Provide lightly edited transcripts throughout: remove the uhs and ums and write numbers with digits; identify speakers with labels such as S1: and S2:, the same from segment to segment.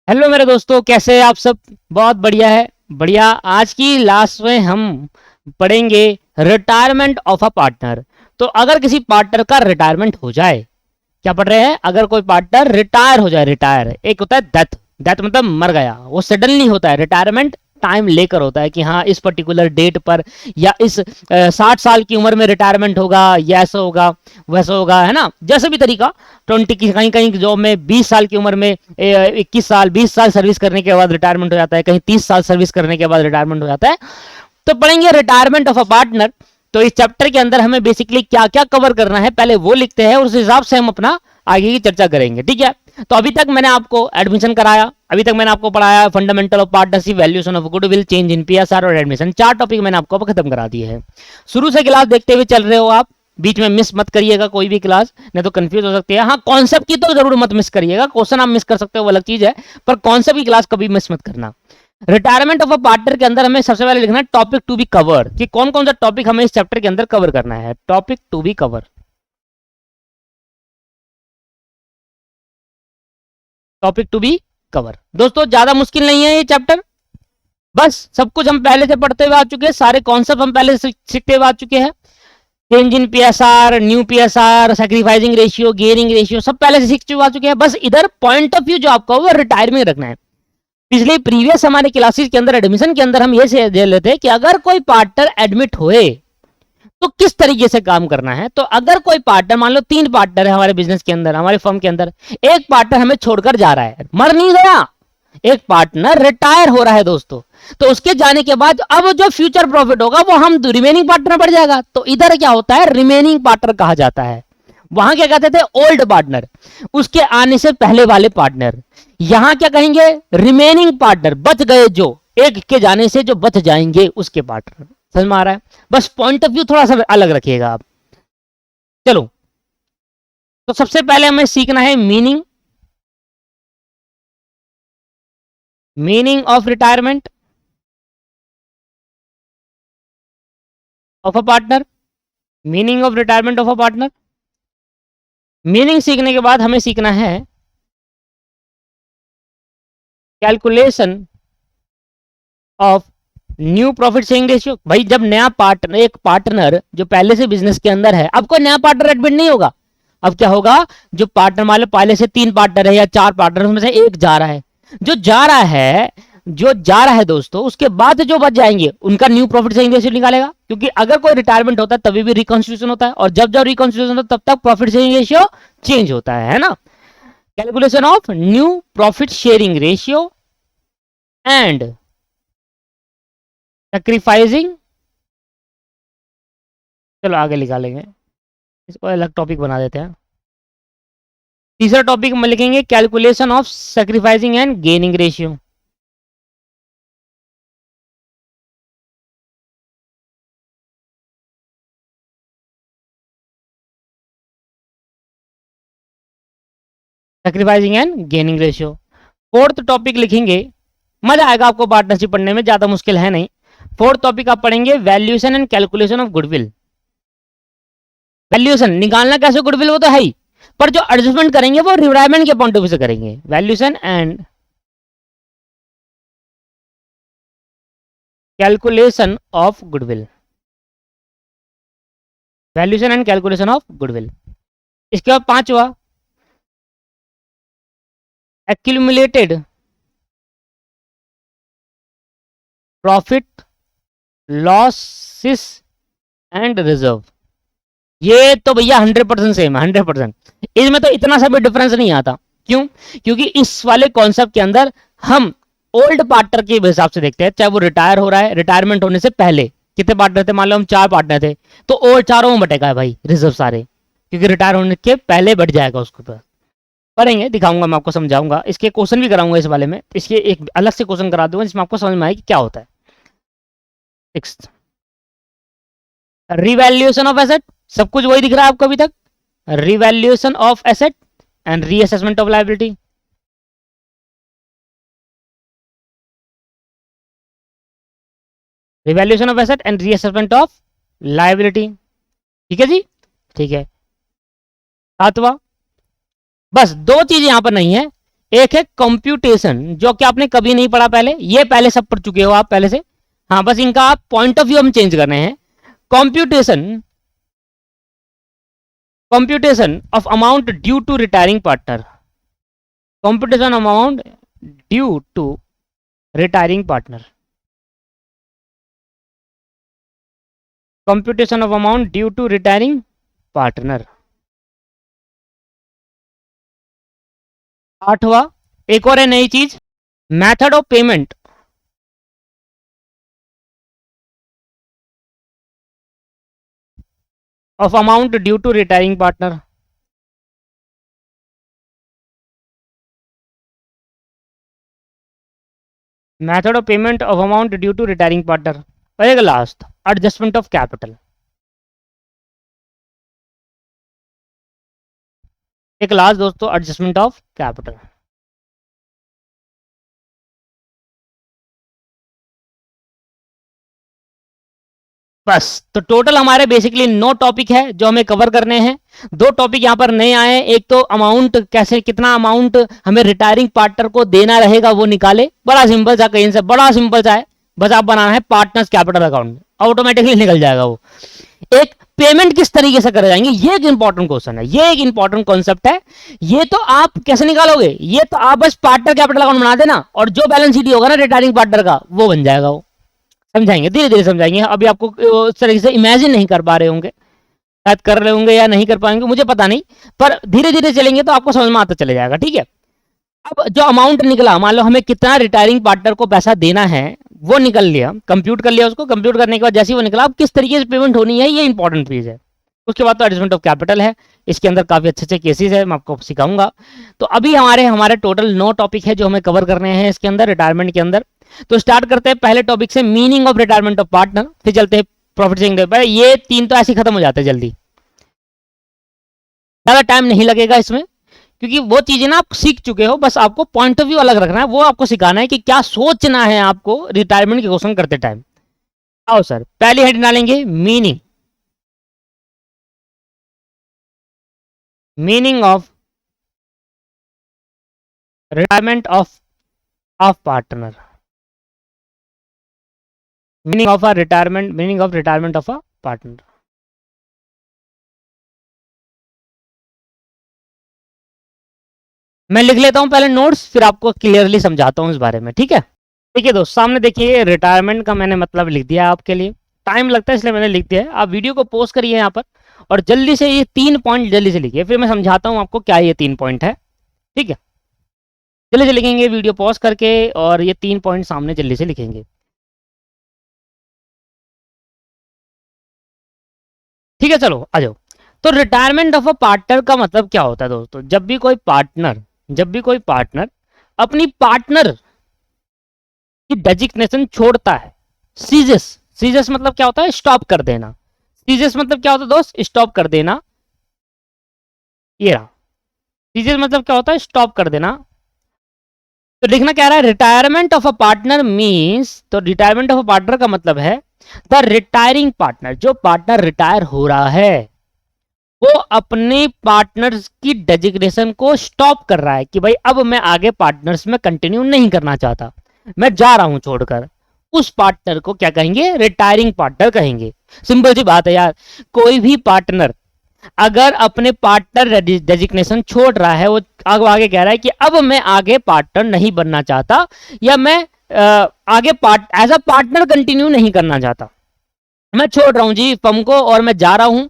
S1: Hello मेरे दोस्तों, कैसे हैं आप सब। बहुत बढ़िया है। बढ़िया। आज की लास्ट में हम पढ़ेंगे रिटायरमेंट ऑफ अ पार्टनर। तो अगर किसी पार्टनर का रिटायरमेंट हो जाए, क्या पढ़ रहे हैं, अगर कोई पार्टनर रिटायर हो जाए। रिटायर एक होता है डेथ। डेथ मतलब मर गया, वो सडनली होता है। रिटायरमेंट टाइम लेकर होता है कि हाँ इस पर्टिकुलर डेट पर या इस 60 साल की उम्र में रिटायरमेंट होगा, या ऐसा होगा वैसा होगा, है ना। जैसे भी तरीका 20 की कहीं कहीं जॉब में 20 साल की उम्र में 21 साल 20 साल सर्विस करने के बाद रिटायरमेंट हो जाता है, कहीं 30 साल सर्विस करने के बाद रिटायरमेंट हो जाता है। तो पढ़ेंगे रिटायरमेंट ऑफ अ पार्टनर। तो इस चैप्टर के अंदर हमें बेसिकली क्या क्या कवर करना है पहले वो लिखते हैं, और उस हिसाब से हम अपना आगे की चर्चा करेंगे। ठीक है। तो अभी तक मैंने आपको एडमिशन कराया, अभी तक मैंने आपको पढ़ाया fundamental of partnership, valuation of goodwill, change in PSR और एडमिशन। 4 टॉपिक मैंने आपको खत्म करा दिए हैं। शुरू से क्लास देखते हुए चल रहे हो आप, बीच में मिस मत करिएगा कोई भी क्लास, नहीं तो कंफ्यूज हो सकती है। हाँ, कॉन्सेप्ट की तो जरूर मत मिस करिएगा, क्वेश्चन आप मिस कर सकते हो वो अलग चीज है, पर कॉन्सेप्ट की क्लास कभी मिस मत करना। रिटायरमेंट ऑफ अ पार्टनर के अंदर हमें सबसे पहले लिखना है टॉपिक टू बी कवर, कि कौन कौन सा टॉपिक हमें इस चैप्टर के अंदर कवर करना है। Topic to be cover, topic to be cover. दोस्तों ज्यादा मुश्किल नहीं है ये चैप्टर, बस सब कुछ हम पहले से पढ़ते हुए आ चुके हैं, सारे कॉन्सेप्ट हम पहले से सीखते हुए आ चुके हैं। Change in PSR, new PSR, sacrificing ratio, gearing ratio सब पहले से सीख चुके आ चुके हैं। बस इधर पॉइंट ऑफ व्यू जो आपका वो रिटायर में रखना है। पिछले प्रीवियस हमारे क्लासेस के अंदर एडमिशन के अंदर हम ये से दे लेते हैं कि अगर कोई पार्टनर एडमिट होए तो किस तरीके से काम करना है। तो अगर कोई पार्टनर, मान लो 3 पार्टनर है हमारे बिजनेस के अंदर, हमारे फर्म के अंदर, एक पार्टनर हमें छोड़कर जा रहा है, मर नहीं गया, एक पार्टनर रिटायर हो रहा है दोस्तों, तो उसके जाने के बाद अब जो फ्यूचर प्रॉफिट होगा वो हम रिमेनिंग पार्टनर बढ़ जाएगा। तो इधर क्या होता है, रिमेनिंग पार्टनर कहा जाता है। वहां क्या कहते थे, ओल्ड पार्टनर, उसके आने से पहले वाले पार्टनर। यहां क्या कहेंगे, रिमेनिंग पार्टनर, बच गए जो, एक के जाने से जो बच जाएंगे उसके पार्टनर। समझ में आ रहा है। बस पॉइंट ऑफ व्यू थोड़ा सा अलग रखिएगा आप। चलो, तो सबसे पहले हमें सीखना है meaning, meaning of retirement of a partner, meaning of retirement of a partner. Meaning सीखने के बाद हमें सीखना है calculation of new profit sharing ratio. भाई जब नया पार्टनर, एक पार्टनर जो पहले से बिजनेस के अंदर है, अब कोई नया पार्टनर एडमिट नहीं होगा। अब क्या होगा, जो पार्टनर मान लो पहले से 3 पार्टनर है या 4 पार्टनर, उसमें से एक जा रहा है, जो जा रहा है, जो जा रहा है दोस्तों, उसके बाद जो बच जाएंगे उनका न्यू प्रॉफिट शेयरिंग रेशियो निकालेगा। क्योंकि अगर कोई रिटायरमेंट होता है तभी भी रिकॉन्स्टिट्यूशन होता है, और जब जब रिकॉन्स्टिट्यूशन होता है तब तक प्रॉफिट शेयरिंग रेशियो चेंज होता है ना। Calculation of new profit sharing ratio and sacrificing, चलो आगे निकालेंगे, इसको अलग टॉपिक बना देते हैं। तीसरा टॉपिक में लिखेंगे calculation of sacrificing and gaining ratio. Sacrificing and gaining ratio. Fourth topic लिखेंगे, मजा आएगा आपको पार्टनरशिप पढ़ने में, ज्यादा मुश्किल है नहीं। फोर्थ टॉपिक आप पढ़ेंगे valuation and calculation of goodwill. Valuation निकालना कैसे गुडविल वो तो है ही, पर जो एडजस्टमेंट करेंगे वो रिटायरमेंट के पॉइंट ऑफ व्यू से करेंगे। Valuation and calculation of goodwill, valuation and calculation of goodwill. इसके बाद पांचवा accumulated profit losses and reserve. ये तो भैया 100% सेम है, 100%। इसमें तो इतना सा भी डिफरेंस नहीं आता। क्यों? क्योंकि इस वाले कॉन्सेप्ट के अंदर हम ओल्ड पार्टनर के हिसाब से देखते हैं, चाहे वो रिटायर हो रहा है, रिटायरमेंट होने से पहले कितने पार्टनर थे, मान लो हम 4 पार्टनर थे, तो और चारों में बटेगा है भाई रिजर्व सारे, क्योंकि रिटायर होने के पहले बढ़ जाएगा उसके ऊपर। पढ़ेंगे, दिखाऊंगा मैं आपको, समझाऊंगा, इसके क्वेश्चन भी कराऊंगा इस वाले में, इसके एक अलग से क्वेश्चन करा दूंगा जिसमें आपको समझ में आए कि क्या होता है। सिक्स्थ, रिवैल्यूएशन ऑफ एसेट, सब कुछ वही दिख रहा है आपको अभी तक। Revaluation of asset and reassessment of liability. Revaluation of asset and reassessment of liability. ठीक है जी, ठीक है। सातवां, बस 2 चीज यहां पर नहीं है, एक है कंप्यूटेशन, जो कि आपने कभी नहीं पढ़ा पहले, ये पहले सब पढ़ चुके हो आप पहले से। हाँ, बस इनका आप पॉइंट ऑफ व्यू हम चेंज कर रहे हैं। Computation, computation of amount due to retiring partner, computation of amount due to retiring partner, computation of amount due to retiring partner. आठवां, एक और है नई चीज, method of payment of amount due to retiring partner. Method of payment of amount due to retiring partner. और एक last, adjustment of capital. एक last दोस्तों, एडजस्टमेंट ऑफ कैपिटल। बस, तो टोटल हमारे बेसिकली 9 टॉपिक है जो हमें कवर करने हैं। 2 टॉपिक यहाँ पर नए आए हैं, एक तो अमाउंट, कैसे कितना अमाउंट हमें रिटायरिंग पार्टनर को देना रहेगा वो निकाले, बड़ा सिंपल सा, कहीं से बड़ा सिंपल सा है, बस आप बनाना है पार्टनर्स कैपिटल अकाउंट में, ऑटोमेटिकली निकल जाएगा वो। एक पेमेंट किस तरीके से करे जाएंगे, ये एक इंपॉर्टेंट क्वेश्चन है, ये एक इंपॉर्टेंट कॉन्सेप्ट है। ये तो आप कैसे निकालोगे, ये तो आप बस पार्टनर कैपिटल अकाउंट बना देना और जो बैलेंस शीट होगा ना रिटायरिंग पार्टनर का, वो बन जाएगा। वो समझाएंगे, धीरे धीरे समझाएंगे, अभी आपको उस तरीके से इमेजिन नहीं कर पा रहे होंगे, शायद कर रहे होंगे या नहीं कर पाएंगे, मुझे पता नहीं, पर धीरे धीरे चलेंगे तो आपको समझ में आता चले जाएगा। ठीक है, अब जो अमाउंट निकला, मान लो हमें कितना रिटायरिंग पार्टनर को पैसा देना है, वो निकल लिया, कंप्यूट कर लिया, उसको कंप्यूट करने के बाद जैसे ही वो निकला, अब किस तरीके से पेमेंट होनी है, ये इंपॉर्टेंट चीज है। उसके बाद तो एडजस्टमेंट ऑफ कैपिटल है, इसके अंदर काफी अच्छे अच्छे केसेस है, मैं आपको सिखाऊंगा। तो अभी हमारे हमारे टोटल 9 टॉपिक है जो हमें कवर करने हैं इसके अंदर, रिटायरमेंट के अंदर। तो स्टार्ट करते हैं पहले टॉपिक से, meaning of retirement of partner, फिर चलते हैं प्रॉफिट शेयरिंग। ये 3 तो ऐसे खत्म हो जाते हैं जल्दी, ज्यादा टाइम नहीं लगेगा इसमें, क्योंकि वो चीजें ना आप सीख चुके हो, बस आपको पॉइंट ऑफ व्यू अलग रखना है, वो आपको सिखाना है कि क्या सोचना है आपको रिटायरमेंट के क्वेश्चन करते टाइम। आओ सर, पहली हेड डालेंगे meaning, meaning of retirement of partner, meaning of a retirement, meaning of retirement of a partner. मैं लिख लेता हूं पहले नोट्स, फिर आपको क्लियरली समझाता हूं इस बारे में। ठीक है, देखिए दोस्त, सामने देखिए, रिटायरमेंट का मैंने मतलब लिख दिया आपके लिए, टाइम लगता है इसलिए मैंने लिख दिया है। आप वीडियो को पोस्ट करिए यहाँ पर और जल्दी से ये 3 पॉइंट जल्दी से लिखिए, फिर मैं समझाता हूँ आपको क्या ये 3 पॉइंट है। ठीक है, जल्दी से लिखेंगे वीडियो पॉज करके, और ये 3 पॉइंट सामने जल्दी से लिखेंगे। ठीक है, चलो आ जाओ। तो रिटायरमेंट ऑफ अ पार्टनर का मतलब क्या होता है दोस्तों, जब भी कोई पार्टनर, जब भी कोई पार्टनर अपनी पार्टनर की डेजिग्नेशन छोड़ता है, सीजेस, सीजेस मतलब क्या होता है, स्टॉप कर देना। सीजेस मतलब क्या होता है दोस्त, स्टॉप कर देना। ये रहा, सीजेस मतलब क्या होता है, स्टॉप कर देना। तो लिखना क्या रहा है, retirement of a partner means, तो रिटायरमेंट ऑफ अ पार्टनर का मतलब है द रिटायरिंग पार्टनर, जो पार्टनर रिटायर हो रहा है वो अपने पार्टनर्स की डेजिग्नेशन को स्टॉप कर रहा है कि भाई अब मैं आगे पार्टनर्स में कंटिन्यू नहीं करना चाहता, मैं जा रहा हूं छोड़कर। उस पार्टनर को क्या कहेंगे, रिटायरिंग पार्टनर कहेंगे। सिंपल सी बात है यार, कोई भी पार्टनर अगर अपने पार्टनर डेजिग्नेशन छोड़ रहा है, वो आगे कह रहा है कि अब मैं आगे पार्टनर नहीं बनना चाहता, या मैं आगे एज अ पार्टनर कंटिन्यू नहीं करना चाहता, मैं छोड़ रहा हूं जी फर्म को और मैं जा रहा हूं।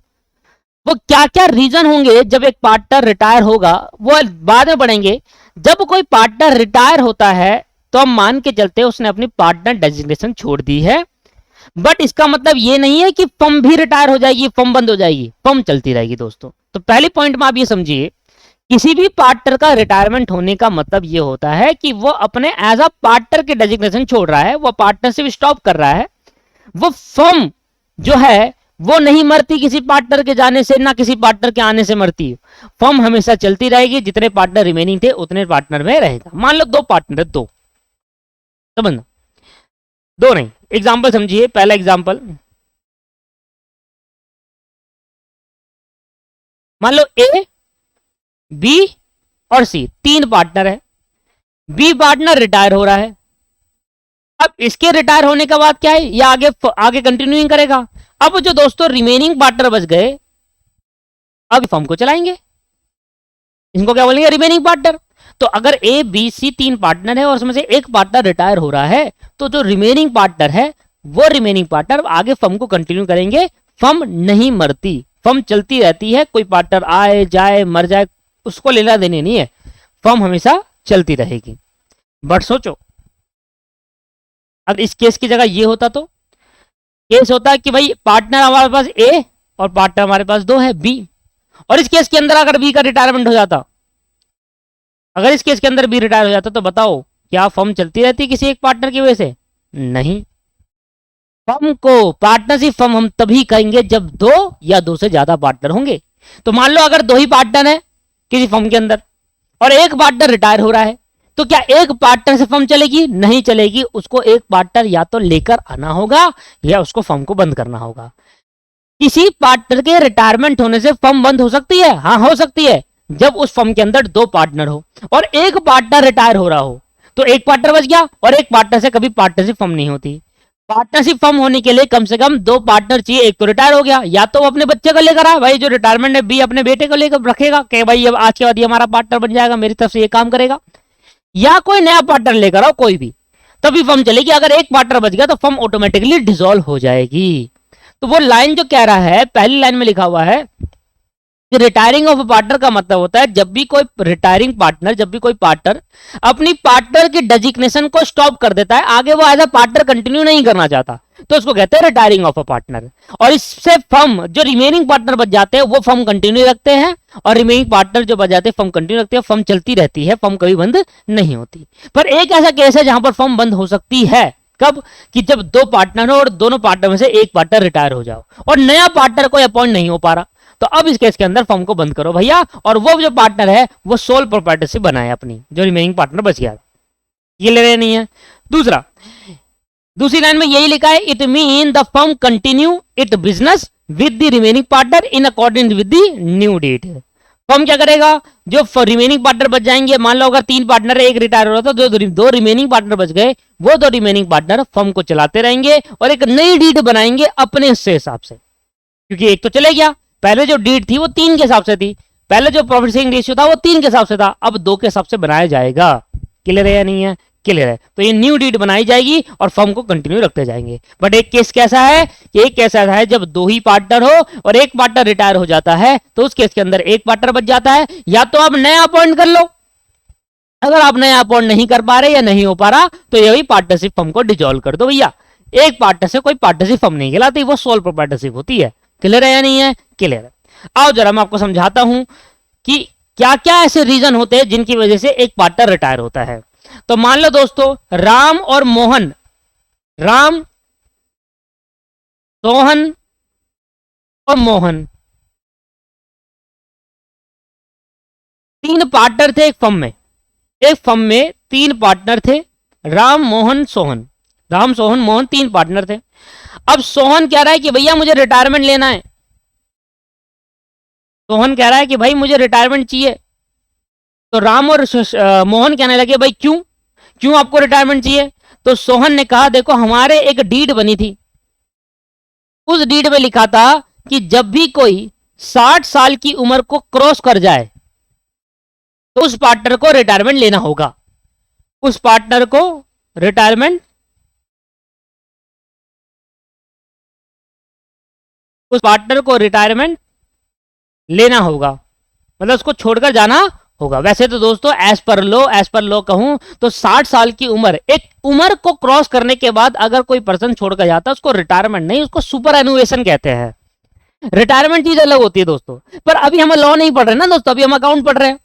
S1: वो क्या क्या रीजन होंगे जब एक पार्टनर रिटायर होगा, वो बाद में पढ़ेंगे। जब कोई पार्टनर रिटायर होता है तो हम मान के चलते हैं उसने अपनी पार्टनर डेजिग्नेशन छोड़ दी है, बट इसका मतलब ये नहीं है कि फर्म भी रिटायर हो जाएगी, फर्म बंद हो जाएगी, फर्म चलती रहेगी दोस्तों। तो पहली पॉइंट में आप ये समझिए, किसी भी पार्टनर का रिटायरमेंट होने का मतलब ये होता है कि वो अपने एज अ पार्टनर के डेजिग्नेशन छोड़ रहा है, वो पार्टनरशिप स्टॉप कर रहा है। वो फर्म जो है वो नहीं मरती किसी पार्टनर के जाने से, ना किसी पार्टनर के आने से मरती है। फर्म हमेशा चलती रहेगी, जितने पार्टनर रिमेनिंग थे उतने पार्टनर में रहेगा। मान लो 2 पार्टनर है, 2, समझना, 2 नहीं, एग्जाम्पल समझिए। पहला एग्जाम्पल, मान लो ए, बी और सी 3 पार्टनर है। बी पार्टनर रिटायर हो रहा है। अब इसके रिटायर होने के बाद क्या है, ये आगे आगे कंटिन्यूइंग करेगा। अब जो दोस्तों रिमेनिंग पार्टनर बच गए, अब फर्म को चलाएंगे, इनको क्या बोलेंगे, रिमेनिंग पार्टनर। तो अगर ए बी सी 3 पार्टनर है और उसमें से एक पार्टनर रिटायर हो रहा है, तो जो रिमेनिंग पार्टनर है वो रिमेनिंग पार्टनर आगे फर्म को कंटिन्यू करेंगे। फर्म नहीं मरती, फर्म चलती रहती है, कोई पार्टनर आए जाए मर जाए उसको लेना देने नहीं है, फर्म हमेशा चलती रहेगी। बट सोचो अब इस केस की जगह ये होता तो केस होता है कि भाई पार्टनर हमारे पास ए और पार्टनर हमारे पास 2 है बी, और इस केस के अंदर अगर बी का रिटायरमेंट हो जाता, अगर इस केस के अंदर बी रिटायर हो जाता, तो बताओ क्या फर्म चलती रहती किसी एक पार्टनर की वजह से? नहीं। फर्म को पार्टनरशिप फर्म हम तभी कहेंगे जब 2 या 2 से ज्यादा पार्टनर होंगे। तो मान लो अगर 2 ही पार्टनर है किसी फर्म के अंदर और एक पार्टनर रिटायर हो रहा है, तो क्या एक पार्टनर से फर्म चलेगी? नहीं चलेगी, उसको एक पार्टनर या तो लेकर आना होगा या उसको फर्म को बंद करना होगा। किसी पार्टनर के रिटायरमेंट होने से फर्म बंद हो सकती है? हाँ हो सकती है, जब उस फर्म के अंदर 2 पार्टनर हो और एक पार्टनर रिटायर हो रहा हो, तो एक पार्टनर बच गया और एक पार्टनर से कभी पार्टनरशिप फर्म नहीं होती। पार्टनरशिप फर्म होने के लिए कम से कम 2 पार्टनर चाहिए, एक तो रिटायर हो गया, या तो वो अपने बच्चे को लेकर आए, भाई जो रिटायरमेंट है बी अपने बेटे को लेकर रखेगा कि भाई अब आज के बाद ये हमारा पार्टनर बन जाएगा, मेरी तरफ से ये काम करेगा, या कोई नया पार्टनर लेकर आओ कोई भी, तभी फर्म चलेगी। अगर एक पार्टनर बच गया तो फर्म ऑटोमेटिकली डिसॉल्व हो जाएगी। तो वो लाइन जो कह रहा है, पहली लाइन में लिखा हुआ है कि रिटायरिंग ऑफ पार्टनर का मतलब होता है जब भी कोई रिटायरिंग पार्टनर, जब भी कोई पार्टनर अपनी पार्टनर की डेजिग्नेशन को स्टॉप कर देता है, आगे वो एज अ पार्टनर कंटिन्यू नहीं करना चाहता, तो उसको कहते हैं रिटायरिंग ऑफ अ पार्टनर। और इससे फर्म जो रिमेनिंग पार्टनर बच जाते हैं वो फर्म कंटिन्यू रखते हैं, और रिमेनिंग पार्टनर जो बच जाते हैं फर्म कंटिन्यू रखते हैं, फर्म चलती रहती है, फर्म कभी बंद नहीं होती। पर एक ऐसा केस है जहां पर फर्म बंद हो सकती है, कब? कि जब 2 पार्टनर हो और दोनों पार्टनर में से एक पार्टनर रिटायर हो जाओ और नया पार्टनर कोई अपॉइंट नहीं हो पा रहा, तो अब इस केस के अंदर फर्म को बंद करो भैया, और वो जो पार्टनर है वो सोल प्रोप्राइटरशिप बनाए अपनी, जो रिमेनिंग पार्टनर बच गया। ये ले रहे नहीं है। दूसरा, दूसरी लाइन में यही लिखा है, it mean the firm continue it business with the remaining partner in according with the new date. Firm क्या करेगा, जो रिमेनिंग पार्टनर बच जाएंगे, मान लो अगर 3 पार्टनर है, एक रिटायर हो रहा था, दो रिमेनिंग पार्टनर बच गए, वो 2 रिमेनिंग पार्टनर फर्म को चलाते रहेंगे और एक नई डीड बनाएंगे अपने हिसाब से, क्योंकि एक तो चले गया, पहले जो डीड थी वो 3 के हिसाब से थी, पहले जो प्रॉफिट शेयरिंग रेशियो था वो 3 के हिसाब से था, अब 2 के हिसाब से बनाया जाएगा। क्लियर है या नहीं है? क्लियर है। तो ये न्यू डीड बनाई जाएगी और फर्म को कंटिन्यू रखते जाएंगे। बट एक केस कैसा है, एक केस ऐसा है जब 2 ही पार्टनर हो और एक पार्टनर रिटायर हो जाता है, तो उस केस के अंदर एक पार्टनर बच जाता है, या तो आप नया अपॉइंट कर लो, अगर आप नया अपॉइंट नहीं कर पा रहे या नहीं हो पा रहा, तो यही पार्टनरशिप फर्म को डिसॉल्व कर दो भैया। एक पार्टनर से कोई पार्टनरशिप फर्म नहीं कहलाती, वो सोल प्रोप्राइटरशिप होती है। क्लियर है या नहीं है? क्लियर है। आओ जरा मैं आपको समझाता हूं कि क्या क्या ऐसे रीजन होते हैं जिनकी वजह से एक पार्टनर रिटायर होता है। तो मान लो दोस्तों, राम और मोहन, राम, सोहन और मोहन 3 पार्टनर थे एक फर्म में। एक फर्म में 3 पार्टनर थे, राम, मोहन, सोहन। राम, सोहन, मोहन 3 पार्टनर थे। अब सोहन कह रहा है कि भैया मुझे रिटायरमेंट लेना है। सोहन कह रहा है कि भाई मुझे रिटायरमेंट चाहिए। तो राम और मोहन कहने लगे भाई क्यों, क्यों आपको रिटायरमेंट चाहिए? तो सोहन ने कहा देखो हमारे एक डीड बनी थी, उस डीड में लिखा था कि जब भी कोई 60 साल की उम्र को क्रॉस कर जाए तो उस पार्टनर को रिटायरमेंट लेना होगा, उस पार्टनर को रिटायरमेंट, उस पार्टनर को रिटायरमेंट लेना होगा, मतलब उसको छोड़कर जाना होगा। वैसे तो दोस्तों एज पर लो कहूं तो 60 साल की उम्र, एक उम्र को क्रॉस करने के बाद अगर कोई पर्सन छोड़कर जाता है उसको रिटायरमेंट नहीं, उसको सुपर एनुएशन कहते हैं। रिटायरमेंट चीज अलग होती है दोस्तों। पर अभी हम लॉ नहीं पढ़ रहे ना दोस्तों, अभी हम अकाउंट पढ़ रहे हैं।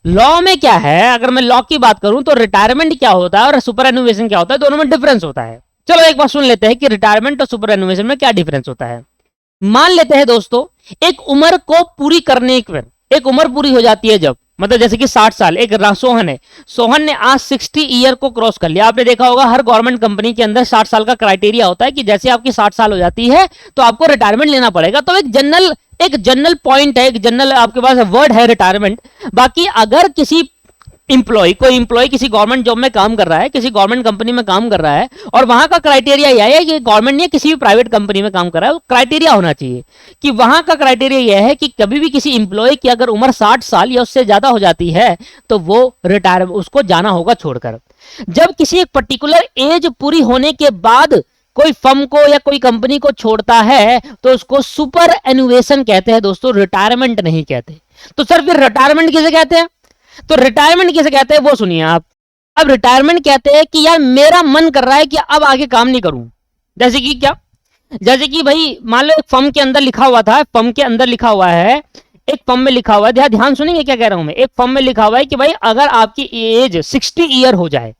S1: लॉ में क्या है, अगर मैं लॉ की बात करूं तो रिटायरमेंट क्या होता है और सुपर एनुएशन क्या होता है, दोनों में डिफरेंस होता है। चलो एक बार सुन लेते हैं कि रिटायरमेंट और सुपर एनुएशन में क्या डिफरेंस होता है। मान लेते हैं दोस्तों, एक उम्र को पूरी करने पर, एक उम्र पूरी हो जाती है जब, मतलब जैसे कि 60 साल, एक सोहन है, सोहन ने आज 60 ईयर को क्रॉस कर लिया। आपने देखा होगा हर गवर्नमेंट कंपनी के अंदर 60 साल का क्राइटेरिया होता है कि जैसे आपकी 60 साल हो जाती है तो आपको रिटायरमेंट लेना पड़ेगा। तो एक जनरल पॉइंट है, एक जनरल आपके पास वर्ड है रिटायरमेंट। बाकी अगर किसी कोई इंप्लॉय किसी गवर्नमेंट जॉब में काम कर रहा है, किसी गवर्नमेंट कंपनी में काम कर रहा है, और वहां का क्राइटेरिया यह है कि गवर्नमेंट नहीं, किसी भी प्राइवेट कंपनी में काम कर रहा है, क्राइटेरिया होना चाहिए कि वहां का क्राइटेरिया यह है कि कभी भी किसी इंप्लॉय की अगर उम्र 60 साल या उससे ज्यादा हो जाती है तो वो रिटायर, उसको जाना होगा छोड़कर। जब किसी एक पर्टिकुलर एज पूरी होने के बाद कोई फर्म को या कोई कंपनी को छोड़ता है तो उसको सुपर एनुएशन कहते हैं दोस्तों, रिटायरमेंट नहीं कहते। तो सर फिर रिटायरमेंट किसे कहते हैं? तो रिटायरमेंट किसे कहते हैं वो सुनिए आप। अब रिटायरमेंट कहते हैं कि यार मेरा मन कर रहा है कि अब आगे काम नहीं करूं। जैसे कि क्या? जैसे कि भाई मान लो एक फर्म के अंदर लिखा हुआ था, फर्म के अंदर लिखा हुआ है, एक फर्म में लिखा हुआ है, ध्यान सुनेंगे क्या कह रहा हूं मैं। एक फर्म में लिखा हुआ है कि भाई अगर आपकी एज 60 ईयर हो जाए,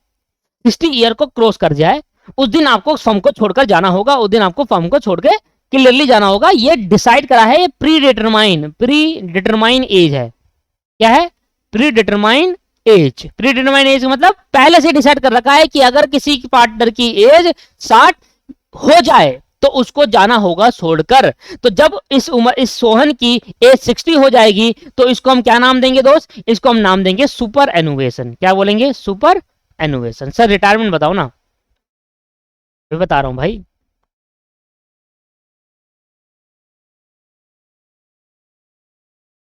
S1: 60 ईयर को क्रॉस कर जाए, उस दिन आपको फर्म को छोड़कर जाना होगा, उस दिन आपको फर्म को छोड़कर क्लियरली जाना होगा। ये डिसाइड करा है, ये प्री डिटरमाइन एज है। क्या है? Predetermine age. Predetermine age मतलब पहले से डिसाइड कर रखा है कि अगर किसी पार्टनर की एज 60 हो जाए तो उसको जाना होगा छोड़कर। तो जब इस सोहन की एज 60 हो जाएगी तो इसको हम क्या नाम देंगे दोस्त? इसको हम नाम देंगे सुपर एनुवेशन। क्या बोलेंगे? सुपर एनुवेशन। सर रिटायरमेंट बताओ ना। मैं बता रहा हूं भाई,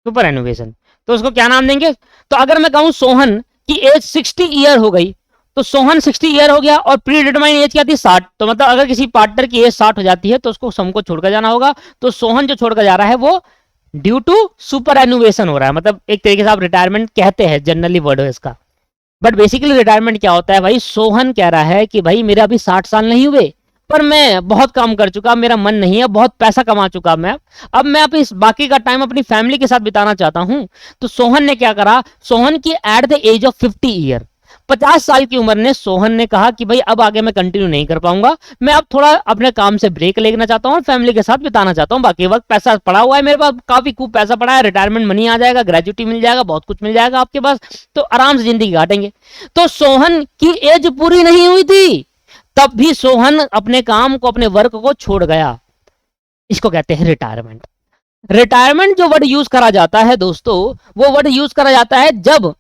S1: सुपर एनुवेशन। तो उसको क्या नाम देंगे? तो अगर मैं कहूं सोहन की एज 60 ईयर हो गई तो सोहन 60 ईयर हो गया और प्री डिटरमाइन एज क्या थी? 60। तो मतलब अगर किसी पार्टनर की एज 60 हो जाती है तो उसको सम को छोड़कर जाना होगा। तो सोहन जो छोड़कर जा रहा है वो ड्यू टू सुपर एनुवेशन हो रहा है। मतलब एक तरीके से आप रिटायरमेंट कहते हैं, जनरली वर्ड है इसका। बट बेसिकली रिटायरमेंट क्या होता है भाई? सोहन कह रहा है कि भाई मेरा अभी 60 साल नहीं हुए पर मैं बहुत काम कर चुका, मेरा मन नहीं है, बहुत पैसा कमा चुका मैं, अब मैं अपनी बाकी का टाइम अपनी फैमिली के साथ बिताना चाहता हूं। तो सोहन ने क्या करा? सोहन की at the age of 50 year, 50 साल की उम्र ने सोहन ने कहा कि भाई अब आगे मैं कंटिन्यू नहीं कर पाऊंगा, मैं अब थोड़ा अपने काम से ब्रेक लेना चाहता हूँ और फैमिली के साथ बिताना चाहता हूँ। बाकी वक्त पैसा पड़ा हुआ है मेरे पास, काफी खूब पैसा पड़ा है, रिटायरमेंट मनी आ जाएगा, ग्रेजुटी मिल जाएगा, बहुत कुछ मिल जाएगा आपके पास, तो आराम से जिंदगी काटेंगे। तो सोहन की एज पूरी नहीं हुई थी तब भी सोहन अपने काम को, अपने वर्क को छोड़ गया। इसको कहते हैं रिटायरमेंट। रिटायरमेंट जो वर्ड यूज करा जाता है दोस्तों, वो वर्ड यूज करा जाता है जब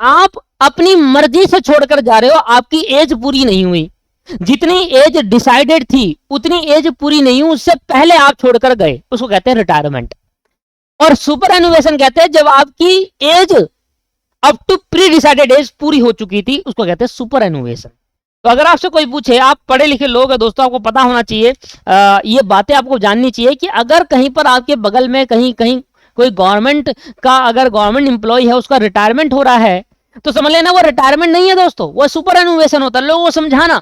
S1: आप अपनी मर्जी से छोड़कर जा रहे हो, आपकी एज पूरी नहीं हुई, जितनी एज डिसाइडेड थी उतनी एज पूरी नहीं हुई, उससे पहले आप छोड़कर गए, उसको कहते हैं रिटायरमेंट। और सुपर एनुवेशन कहते हैं जब आपकी age up to predecided age पूरी हो चुकी थी, उसको कहते हैं सुपर एनुवेशन। तो अगर आपसे कोई पूछे, आप पढ़े लिखे लोग हैं दोस्तों, आपको पता होना चाहिए, ये बातें आपको जाननी चाहिए कि अगर कहीं पर आपके बगल में कहीं कहीं कोई गवर्नमेंट का, अगर गवर्नमेंट एम्प्लॉय है, उसका रिटायरमेंट हो रहा है, तो समझ लेना वो रिटायरमेंट नहीं है दोस्तों, वो सुपर एनुवेशन होता है। लोगों को समझाना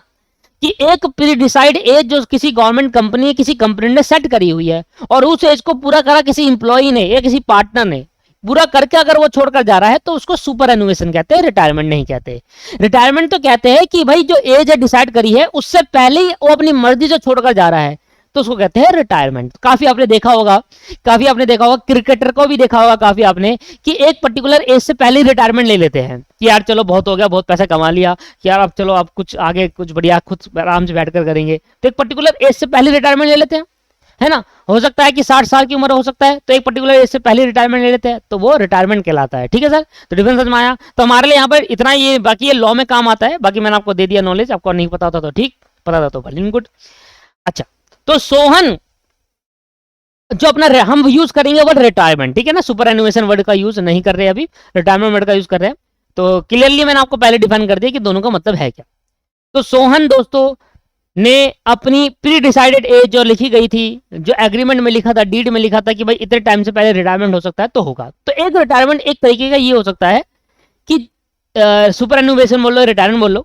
S1: कि एक प्री डिसाइड एज जो किसी गवर्नमेंट कंपनी, किसी कंपनी ने सेट करी हुई है और उस एज को पूरा करा किसी इंप्लॉय ने या किसी पार्टनर ने, पूरा करके अगर वो छोड़कर जा रहा है तो उसको सुपर एनुवेशन कहते हैं, रिटायरमेंट नहीं कहते। रिटायरमेंट तो कहते हैं कि भाई जो एज है डिसाइड करी है उससे पहले ही वो अपनी मर्जी से छोड़कर जा रहा है, तो उसको कहते हैं रिटायरमेंट। काफी आपने देखा होगा, क्रिकेटर को भी देखा होगा काफी आपने, कि एक पर्टिकुलर एज से पहले ही रिटायरमेंट ले लेते हैं कि यार चलो बहुत हो गया, बहुत पैसा कमा लिया, कि यार अब चलो अब कुछ आगे कुछ बढ़िया खुद आराम से बैठकर करेंगे, तो एक पर्टिकुलर एज से पहले रिटायरमेंट ले लेते हैं, है ना। हो सकता है कि 60 साल की उम्र हो सकता है, तो एक पर्टिकुलर एज से पहले रिटायरमेंट ले लेते हैं, तो वो रिटायरमेंट कहलाता है। ठीक है सर, तो डिफरेंस समझ में आया। तो हमारे लिए यहाँ पर इतना, ये बाकी ये लॉ में काम आता है, बाकी मैंने आपको दे दिया नॉलेज, आपको नहीं पता होता तो ठीक, पता था तो वेल गुड। अच्छा, तो सोहन जो अपना हम यूज करेंगे वर्ड रिटायरमेंट, ठीक है ना, सुपर एनुवेशन वर्ड का यूज नहीं कर रहे अभी, रिटायरमेंट वर्ड का यूज कर रहे हैं। तो क्लियरली मैंने आपको पहले डिफाइन कर दिया कि दोनों का मतलब है क्या। तो सोहन दोस्तों ने अपनी प्री डिसाइडेड एज जो लिखी गई थी, जो एग्रीमेंट में लिखा था, डीड में लिखा था कि भाई इतने टाइम से पहले रिटायरमेंट हो सकता है तो होगा। तो एक रिटायरमेंट एक तरीके का ये हो सकता है कि सुपर एनुवेशन बोल लो, रिटायरमेंट बोल लो,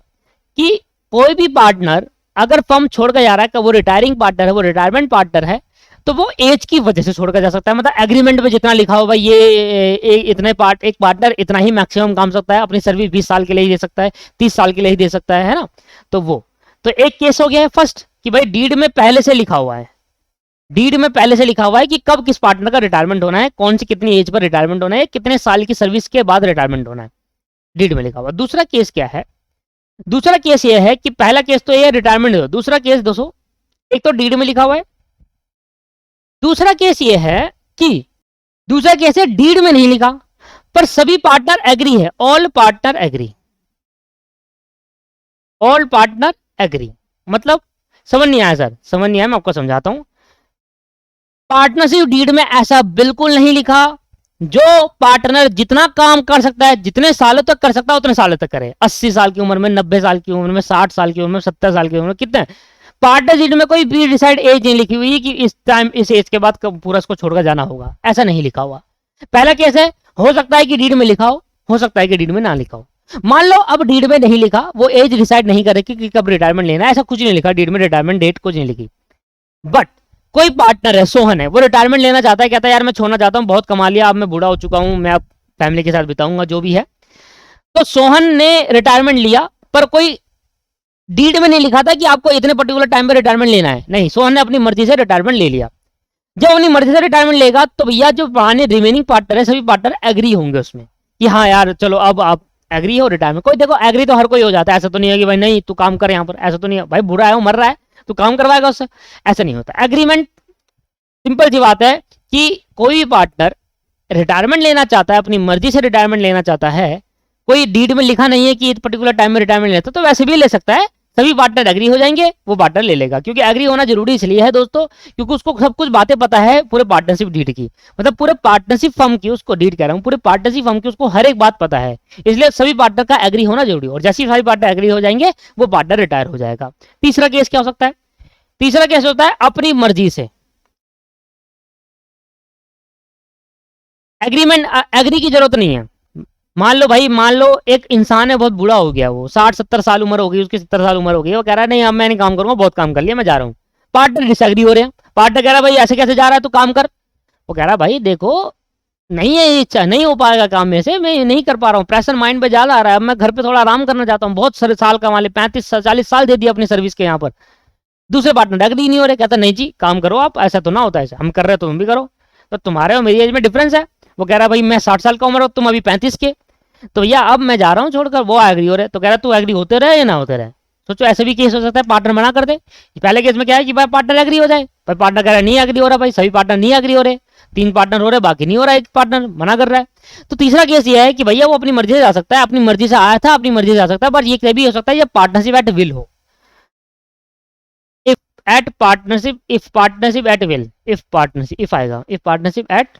S1: कि कोई भी पार्टनर अगर फर्म छोड़कर जा रहा है, वो रिटायरिंग पार्टनर है, वो रिटायरमेंट पार्टनर है, तो वो एज की वजह से छोड़कर जा सकता है। मतलब एग्रीमेंट में जितना लिखा हो भाई ये इतने एक पार्टनर इतना ही मैक्सिमम काम सकता है, अपनी सर्विस 20 साल के लिए ही दे सकता है, 30 साल के लिए ही दे सकता है ना। तो वो तो एक केस हो गया है फर्स्ट कि भाई डीड में पहले से लिखा हुआ है, डीड में पहले से लिखा हुआ है कि कब किस पार्टनर का रिटायरमेंट होना है, कौन सी कितनी एज पर रिटायरमेंट होना है, कितने साल की सर्विस के बाद रिटायरमेंट होना है, डीड में लिखा हुआ। दूसरा केस क्या है? दूसरा केस ये है कि पहला केस तो ये रिटायरमेंट, दूसरा केस दोस्तों एक तो डीड में लिखा हुआ है, दूसरा केस ये है कि दूसरा केस है डीड में नहीं लिखा, पर सभी पार्टनर एग्री है, all partner agree, all partner agree मतलब समझ नहीं आया सर? समझ नहीं आया, मैं आपको समझाता हूं। पार्टनरशिप डीड में ऐसा बिल्कुल नहीं लिखा, जो पार्टनर जितना काम कर सकता है, जितने सालों तक कर सकता है उतने सालों तक करे। 80 साल की उम्र में, 90 साल की उम्र में, 60 साल की उम्र में, 70 साल की उम्र में, कितने। पार्टनरशिप में कोई प्री डिसाइड एज नहीं लिखी हुई कि इस टाइम इस एज के बाद पूरा इसको छोड़कर जाना होगा, ऐसा नहीं लिखा हुआ। पहला केस है, हो सकता है कि डीड में लिखा हो सकता है कि डीड में ना लिखा हो। मान लो अब डीड में नहीं लिखा, वो एज डिसाइड नहीं करे कि कब रिटायरमेंट लेना है, ऐसा कुछ नहीं लिखा डीड में, रिटायरमेंट डेट कुछ नहीं लिखी। बट कोई पार्टनर है, सोहन है, वो रिटायरमेंट लेना चाहता है, कहता है यार मैं छोड़ना चाहता हूँ, बहुत कमा लिया, अब मैं बूढ़ा हो चुका हूँ, मैं अब फैमिली के साथ बिताऊंगा, जो भी है। तो सोहन ने रिटायरमेंट लिया, पर कोई डीड में नहीं लिखा था कि आपको इतने पर्टिकुलर टाइम पे रिटायरमेंट लेना है, नहीं, सोहन ने अपनी मर्जी से रिटायरमेंट ले लिया। जब अपनी मर्जी से रिटायरमेंट लेगा तो भैया जो पुराने रिमेनिंग पार्टनर है, सभी पार्टनर एग्री होंगे उसमें कि हाँ यार चलो अब आप एग्री हो रिटायरमेंट। कोई देखो एग्री तो हर कोई हो जाता है, ऐसा तो नहीं है कि भाई नहीं तू काम कर यहाँ पर, ऐसा तो नहीं है भाई, बुरा है वो मर रहा है तो काम करवाएगा उससे, ऐसा नहीं होता। एग्रीमेंट सिंपल सी बात है कि कोई भी पार्टनर रिटायरमेंट लेना चाहता है, अपनी मर्जी से रिटायरमेंट लेना चाहता है, कोई डीड में लिखा नहीं है कि इस पर्टिकुलर टाइम में रिटायरमेंट लेता, तो वैसे भी ले सकता है, सभी पार्टनर एग्री हो जाएंगे, वो पार्टनर ले लेगा। क्योंकि एग्री होना जरूरी इसलिए है दोस्तों, क्योंकि उसको सब कुछ बातें पता है पूरे पार्टनरशिप डीड की, मतलब पूरे पार्टनरशिप फर्म की, उसको डीड कह रहा हूँ, पूरे पार्टनरशिप फर्म की उसको हर एक बात पता है, इसलिए सभी पार्टनर का एग्री होना जरूरी है। और जैसे ही सभी पार्टनर एग्री हो जाएंगे वो पार्टनर रिटायर हो जाएगा। तीसरा केस क्या हो सकता है? तीसरा केस होता है अपनी मर्जी से एग्रीमेंट, एग्री की जरूरत नहीं है। मान लो भाई, मान लो एक इंसान है, बहुत बूढ़ा हो गया, वो 60-70 साल उम्र हो गई उसकी, 70 साल उम्र हो गई, वो कह रहा है नहीं अब मैं नहीं काम करूंगा, बहुत काम कर लिया, मैं जा रहा हूँ। पार्टनर डिसएग्री हो रहे हैं, पार्टनर कह रहा है भाई ऐसे कैसे जा रहा है तू काम कर, वो कह रहा है भाई देखो नहीं है इच्छा, नहीं हो पाएगा काम में से, मैं नहीं कर पा रहा हूँ, प्रेशर माइंड पे ज्यादा आ रहा है, अब मैं घर पे थोड़ा आराम करना चाहता हूँ, बहुत सारे साल कमा ले, 35-40 साल दे दिया अपनी सर्विस के यहाँ पर। दूसरे पार्टनर एग्री नहीं हो रहे, कहता नहीं जी काम करो आप, ऐसा तो ना होता है, ऐसा हम कर रहे हो तुम भी करो, तो तुम्हारे और मेरी एज में डिफरेंस है। वो कह रहा है भाई मैं 60 साल का उम्र हो, तुम अभी 35 के, तो भैया अब मैं जा रहा हूँ छोड़कर, वो एग्री हो रहे, तो कह रहा तू एग्री होते रहे या ना होते रहे। सोचो ऐसे भी केस हो सकता है पार्टनर मना कर दे। पहले केस में क्या है कि भाई पार्टनर एग्री हो जाए, भाई पार्टनर कह रहा है नहीं एग्री हो रहा, भाई सभी पार्टनर नहीं एग्री हो रहे, 3 पार्टनर हो रहे बाकी नहीं हो रहा, एक पार्टनर मना कर रहा है। तो तीसरा केस ये है कि भैया वो अपनी मर्जी से जा सकता है, अपनी मर्जी से आया था, अपनी मर्जी से जा सकता है, बट ये भी हो सकता है ये पार्टनरशिप एट विल हो। If at partnership, if partnership at will, if partnership, if आएगा, इफ पार्टनरशिप एट,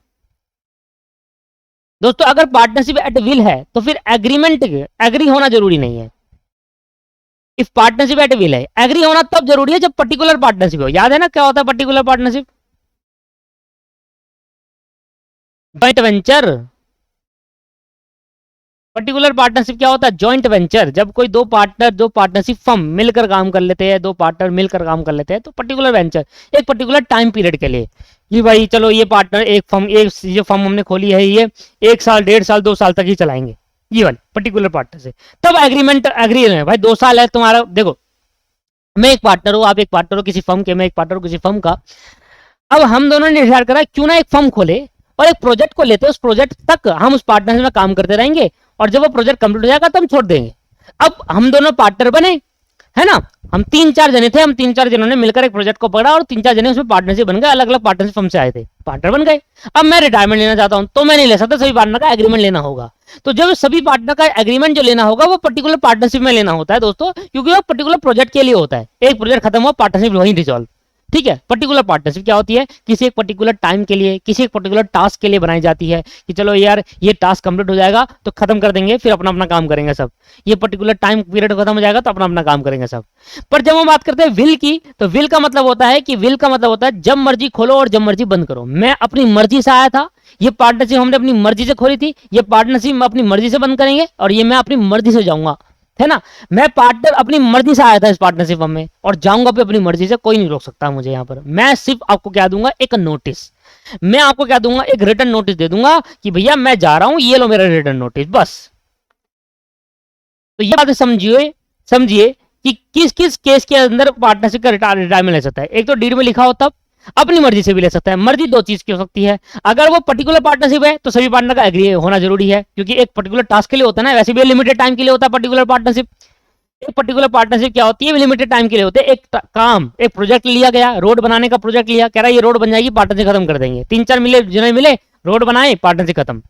S1: दोस्तों अगर पार्टनरशिप एट विल है तो फिर एग्रीमेंट एग्री होना जरूरी नहीं है। इफ पार्टनरशिप एट विल है, एग्री होना तब जरूरी है जब पर्टिकुलर पार्टनरशिप हो। याद है ना क्या होता है particular partnership? Joint venture. Particular partnership क्या होता है? Joint venture. जब कोई दो पार्टनर, दो पार्टनरशिप फर्म मिलकर काम कर लेते हैं, दो पार्टनर मिलकर काम कर लेते हैं, तो पर्टिकुलर वेंचर एक पर्टिकुलर टाइम पीरियड के लिए कि भाई चलो ये पार्टनर एक फर्म, एक ये फर्म हमने खोली है, ये 1 साल 1.5 साल 2 साल तक ही चलाएंगे, ये वाली पर्टिकुलर पार्टनर से तब एग्रीमेंट एग्री है। भाई 2 साल है तुम्हारा, देखो मैं एक पार्टनर हूँ, आप एक पार्टनर हो किसी फर्म के, मैं एक पार्टनर हूँ किसी फर्म का। अब हम दोनों ने डिसाइड करा क्यों ना एक फर्म खोले और एक प्रोजेक्ट को लेते हैं, उस प्रोजेक्ट तक हम उस पार्टनरशिप में काम करते रहेंगे और जब वो प्रोजेक्ट कंप्लीट हो जाएगा तब हम छोड़ देंगे। अब हम दोनों पार्टनर बने, है ना, हम 3-4 जने थे, हम 3-4 जनों ने मिलकर एक प्रोजेक्ट को पकड़ा और 3-4 जने उसमें पार्टनरशिप बन गए, अलग अलग पार्टनरशिप फर्म से आए थे, पार्टनर बन गए। अब मैं रिटायरमेंट लेना चाहता हूं तो मैं नहीं ले सकता, सभी पार्टनर का एग्रीमेंट लेना होगा। तो जब सभी पार्टनर का एग्रीमेंट जो लेना होगा वो पर्टिकुलर पार्टनरशिप में लेना होता है दोस्तों, क्योंकि वो पर्टिकुलर प्रोजेक्ट के लिए होता है। एक प्रोजेक्ट खत्म हुआ, पार्टनरशिप वहीं डिसॉल्व। ठीक है, पर्टिकुलर पार्टनरशिप क्या होती है? किसी एक पर्टिकुलर टाइम के लिए, किसी एक पर्टिकुलर टास्क के लिए बनाई जाती है कि चलो यार ये टास्क कंप्लीट हो जाएगा तो खत्म कर देंगे, फिर अपना अपना काम करेंगे सब। ये पर्टिकुलर टाइम पीरियड खत्म हो जाएगा तो अपना अपना काम करेंगे सब। पर जब हम बात करते हैं विल की, तो विल का मतलब होता है कि विल का मतलब होता है जब मर्जी खोलो और जब मर्जी बंद करो। मैं अपनी मर्जी से आया था, ये पार्टनरशिप हमने अपनी मर्जी से खोली थी, ये पार्टनरशिप अपनी मर्जी से बंद करेंगे और ये मैं अपनी मर्जी से जाऊंगा, है ना। मैं पार्टनर अपनी मर्जी से आया था इस पार्टनरशिप में और जाऊंगा भी अपनी मर्जी से, कोई नहीं रोक सकता मुझे यहाँ पर। मैं सिर्फ आपको क्या दूंगा? एक नोटिस। मैं आपको क्या दूंगा? एक रिटर्न नोटिस दे दूंगा कि भैया मैं जा रहा हूं, ये लो मेरा रिटर्न नोटिस, बस। तो ये बात समझिए, समझिए कि किस किस केस के अंदर पार्टनरशिप का रिटायरमेंट ले सकता है। एक तो डीड में लिखा हो तब, अपनी मर्जी से भी ले सकता है। मर्जी 2 चीज की हो सकती है। अगर वो पर्टिकुलर पार्टनरशिप है तो सभी पार्टनर का एग्री होना जरूरी है, क्योंकि एक पर्टिकुलर टास्क के लिए होता है ना, वैसे भी लिमिटेड टाइम के लिए होता है पर्टिकुलर पार्टनरशिप। एक पर्टिकुलर पार्टनरशिप क्या होती है? लिमिटेड टाइम के लिए होते हैं। एक काम, एक प्रोजेक्ट लिया गया, रोड बनाने का प्रोजेक्ट लिया, कह रहा है ये रोड बन जाएगी, पार्टनरशिप खत्म कर देंगे। 3-4 मिले, जिन्हें मिले, रोड बनाए, पार्टनरशिप खत्म।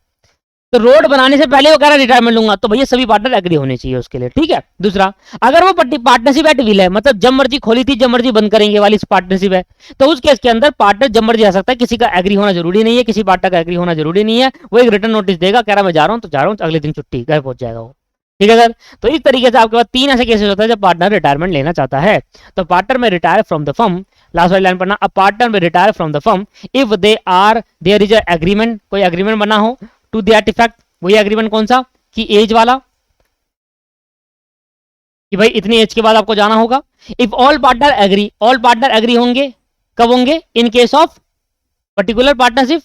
S1: तो रोड बनाने से पहले वो कह रहा है रिटायरमेंट लूंगा, तो भैया सभी पार्टनर एग्री होने चाहिए उसके लिए, ठीक है। दूसरा, अगर वो पार्टनरशिप एट विल है, मतलब जब मर्जी खोली थी जब मर्जी बंद करेंगे वाली पार्टनरशिप है, तो उस केस के अंदर पार्टनर जब मर्जी आ सकता है, किसी का एग्री होना जरूरी नहीं है, किसी पार्टनर का एग्री होना जरूरी नहीं है। वो एक रिटर्न नोटिस देगा, कह रहा मैं जा रहा हूं तो जा रहा हूं, अगले दिन छुट्टी घर पहुंच जाएगा वो, ठीक है सर। तो इस तरीके से आपके पास 3 ऐसे केसेस होता है जब पार्टनर रिटायरमेंट लेना चाहता है। तो partner may retire from the firm, last वाली लाइन पढ़ना, a partner may retire from the firm if there is a agreement, कोई एग्रीमेंट बना हो टू दैट इफेक्ट। वही एग्रीमेंट कौन सा, कि एज वाला, कि भाई इतनी एज के बाद आपको जाना होगा। If all partner agree, all partner agree होंगे, कब होंगे, in case of particular partnership.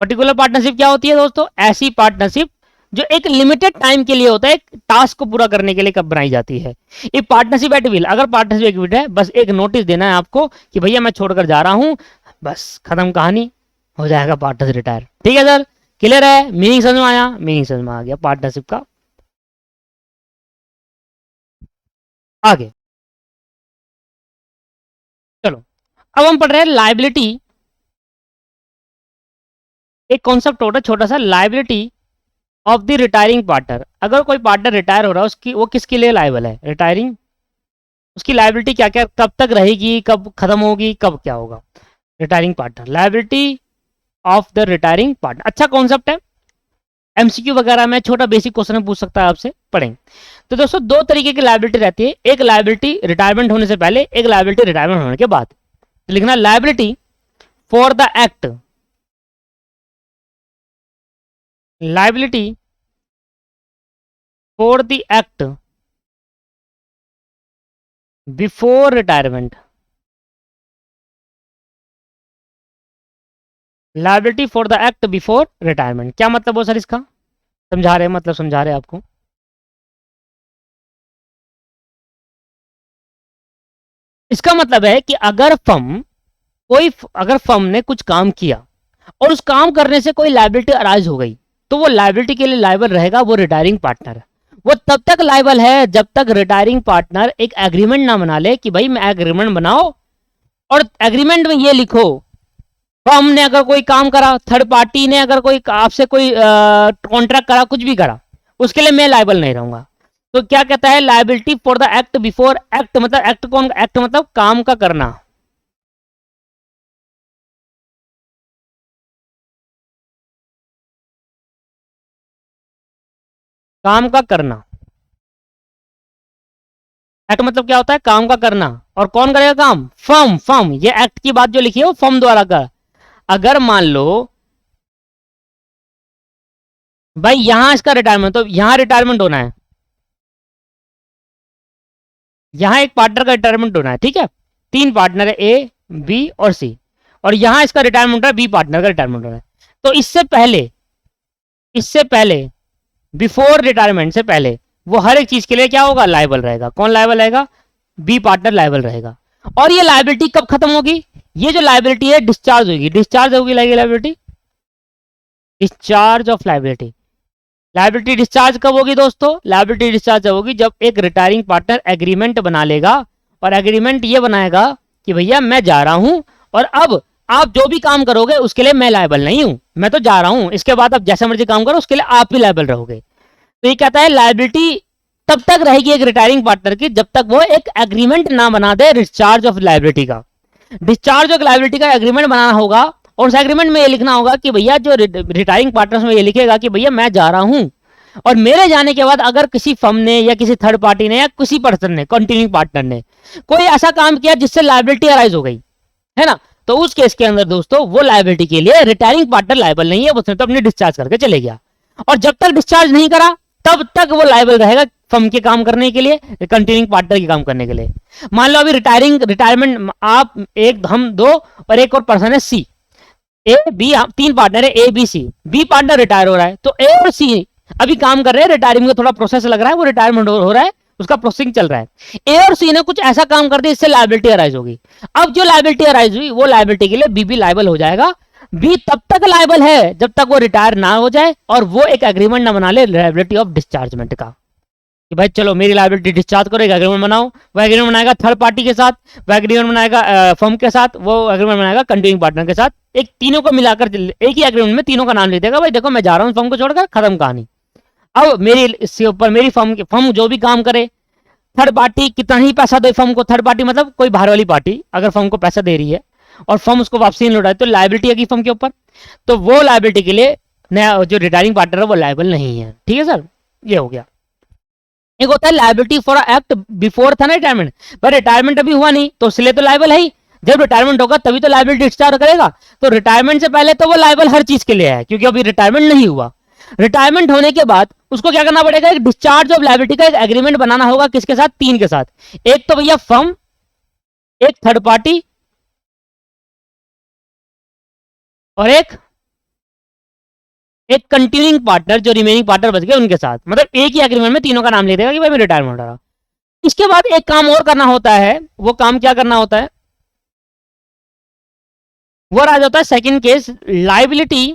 S1: Particular partnership क्या होती है दोस्तों, ऐसी पार्टनरशिप जो एक लिमिटेड टाइम के लिए होता है, एक टास्क को पूरा करने के लिए कब बनाई जाती है। ये पार्टनरशिप एट विल, अगर पार्टनरशिप एट विल है, बस एक नोटिस देना है आपको कि भैया मैं छोड़कर जा रहा हूं, बस खत्म कहानी, हो जाएगा पार्टनर रिटायर, ठीक है सर। क्लियर है, मीनिंग समझ में आया, मीनिंग समझ में आ गया पार्टनरशिप का। आगे चलो, अब हम पढ़ रहे हैं लाइबिलिटी। एक कॉन्सेप्ट होता है छोटा सा, liability of the retiring partner. अगर कोई पार्टनर रिटायर हो रहा है, उसकी वो किसके लिए लाइबल है, रिटायरिंग, उसकी लाइबिलिटी क्या क्या, कब तक रहेगी, कब खत्म होगी, कब क्या होगा। Retiring partner, liability of the retiring partner, अच्छा कॉन्सेप्ट है, एमसीक्यू वगैरह में छोटा बेसिक क्वेश्चन में पूछ सकता है आपसे, पढ़ेंगे। तो दोस्तों दो तरीके की लाइबिलिटी रहती है, एक लाइबिलिटी रिटायरमेंट होने से पहले, एक लाइबिलिटी रिटायरमेंट होने के बाद। तो लिखना liability for the act, liability for the act before retirement, liability for the act before retirement. क्या मतलब हो सर इसका, समझा रहे हैं, मतलब समझा रहे हैं आपको। इसका मतलब है कि अगर फर्म ने कुछ काम किया और उस काम करने से कोई लायबिलिटी अराइज हो गई, तो वो लायबिलिटी के लिए लायबल रहेगा वो रिटायरिंग पार्टनर। वो तब तक लायबल है जब तक रिटायरिंग पार्टनर एक एग्रीमेंट ना बना ले कि भाई मैं एग्रीमेंट बनाओ, और एग्रीमेंट में ये लिखो, फर्म ने अगर कोई काम करा, थर्ड पार्टी ने अगर कोई आपसे कोई कॉन्ट्रैक्ट करा, कुछ भी करा, उसके लिए मैं लायबल नहीं रहूंगा। तो क्या कहता है, liability for the act before, act मतलब एक्ट कौन, एक्ट मतलब काम का करना, काम का करना। एक्ट मतलब क्या होता है, काम का करना, और कौन करेगा काम, फर्म। फर्म, ये एक्ट की बात जो लिखी है वो फर्म द्वारा कर। अगर मान लो भाई यहां इसका रिटायरमेंट, तो यहां रिटायरमेंट होना है, यहां एक पार्टनर का रिटायरमेंट होना है, ठीक है। 3 पार्टनर है, ए बी और सी, और यहां इसका रिटायरमेंट है, बी पार्टनर का रिटायरमेंट होना है। तो इससे पहले बिफोर रिटायरमेंट से पहले वो हर एक चीज के लिए क्या होगा, लायबल रहेगा। कौन लायबल रहेगा, बी पार्टनर लायबल रहेगा। और ये लायबिलिटी कब खत्म होगी, ये जो लायबिलिटी है डिस्चार्ज होगी, डिस्चार्ज होगी liability, discharge of liability. Liability discharge कब होगी दोस्तों, लायबिलिटी डिस्चार्ज होगी जब एक रिटायरिंग पार्टनर एग्रीमेंट बना लेगा, और एग्रीमेंट ये बनाएगा कि भैया मैं जा रहा हूं, और अब आप जो भी काम करोगे उसके लिए मैं लायबल नहीं हूं, मैं तो जा रहा हूं, इसके बाद आप जैसे मर्जी काम करो उसके लिए आप भी लायबल रहोगे। तो ये कहता है लायबिलिटी तब तक रहेगी एक रिटायरिंग पार्टनर की जब तक वो एक एग्रीमेंट ना बना दे डिस्चार्ज ऑफ लायबिलिटी का। डिस्चार्ज ऑफ लायबिलिटी का एग्रीमेंट बनाना होगा, और उस एग्रीमेंट में ये लिखना होगा कि भैया जो रिटायरिंग पार्टनर्स में ये लिखेगा कि भैया मैं जा रहा हूं, और मेरे जाने के बाद अगर किसी फर्म ने या किसी थर्ड पार्टी ने या किसी पर्सन ने, कंटिन्यूइंग पार्टनर ने कोई ऐसा काम किया जिससे लायबिलिटी अराइज हो गई है ना, तो उस केस के अंदर दोस्तों वो लायबिलिटी के लिए रिटायरिंग पार्टनर लायबल नहीं है, उसने तो अपने डिस्चार्ज करके चले गया। और जब तक डिस्चार्ज नहीं करा तब तक वो लायबल रहेगा फर्म के काम करने के लिए, कंटिन्यूइंग पार्टनर के काम करने के लिए। मान लो अभी रिटायरमेंट आप एक, हम 2 और एक और पर्सन है सी, ए बी, 3 पार्टनर है A B C, B partner retire हो रहा है, तो ए और सी अभी काम कर रहे हैं, रिटायरिंग का थोड़ा प्रोसेस लग रहा है, वो रिटायरमेंट हो रहा है, उसका प्रोसेसिंग चल रहा है। ए और सी ने कुछ ऐसा काम कर दिया इससे लायबिलिटी अराइज होगी। अब जो लायबिलिटी अराइज हुई वो लायबिलिटी के लिए बी भी लायबल हो जाएगा। बी तब तक लायबल है जब तक वो रिटायर ना हो जाए और वो एक एग्रीमेंट ना बना ले लायबिलिटी ऑफ डिस्चार्जमेंट का। कि भाई चलो मेरी लायबिलिटी डिस्चार्ज करो, एक एग्रीमेंट बनाओ। वो एग्रीमेंट बनाएगा थर्ड पार्टी के साथ, वो एग्रीमेंट बनाएगा फर्म के साथ, वो एग्रीमेंट बनाएगा कंटिन्यूइंग पार्टनर के साथ। एक तीनों को मिलाकर एक ही एग्रीमेंट में तीनों का नाम लिख देगा, भाई देखो मैं जा रहा हूँ फर्म को छोड़कर, खत्म कहानी। अब मेरी इसके ऊपर मेरी फर्म जो भी काम करे, थर्ड पार्टी कितना ही पैसा दे फर्म को, थर्ड पार्टी मतलब कोई बाहर वाली पार्टी अगर फर्म को पैसा दे रही है और फर्म उसको वापसी नहीं लौटाए, तो लायबिलिटी है फर्म के ऊपर। तो वो लायबिलिटी के लिए नया जो रिटायरिंग पार्टनर है वो लायबल नहीं है। ठीक है सर, ये हो गया। एक होता है लायबिलिटी फॉर एक्ट बिफोर था ना रिटायरमेंट, पर रिटायरमेंट अभी हुआ नहीं तो इसलिए तो लायबल है ही। जब रिटायरमेंट होगा तभी तो लायबिलिटी डिस्चार्ज करेगा। तो रिटायरमेंट से पहले तो वो लायबल हर चीज के लिए है, क्योंकि अभी रिटायरमेंट नहीं हुआ। रिटायरमेंट होने के बाद उसको क्या करना पड़ेगा, एक डिस्चार्ज ऑफ लायबिलिटी का एक एग्रीमेंट बनाना होगा। किसके साथ? तीन के साथ। एक तो भैया फर्म, एक थर्ड पार्टी और एक कंटिन्यूइंग पार्टनर, जो रिमेनिंग पार्टनर बच गए उनके साथ। मतलब एक ही एग्रीमेंट में तीनों का नाम लिख देगा कि भाई मैं रिटायरमेंट हो रहा। इसके बाद एक काम और करना होता है। वो काम क्या करना होता है? वो आ जाता है सेकंड केस, लायबिलिटी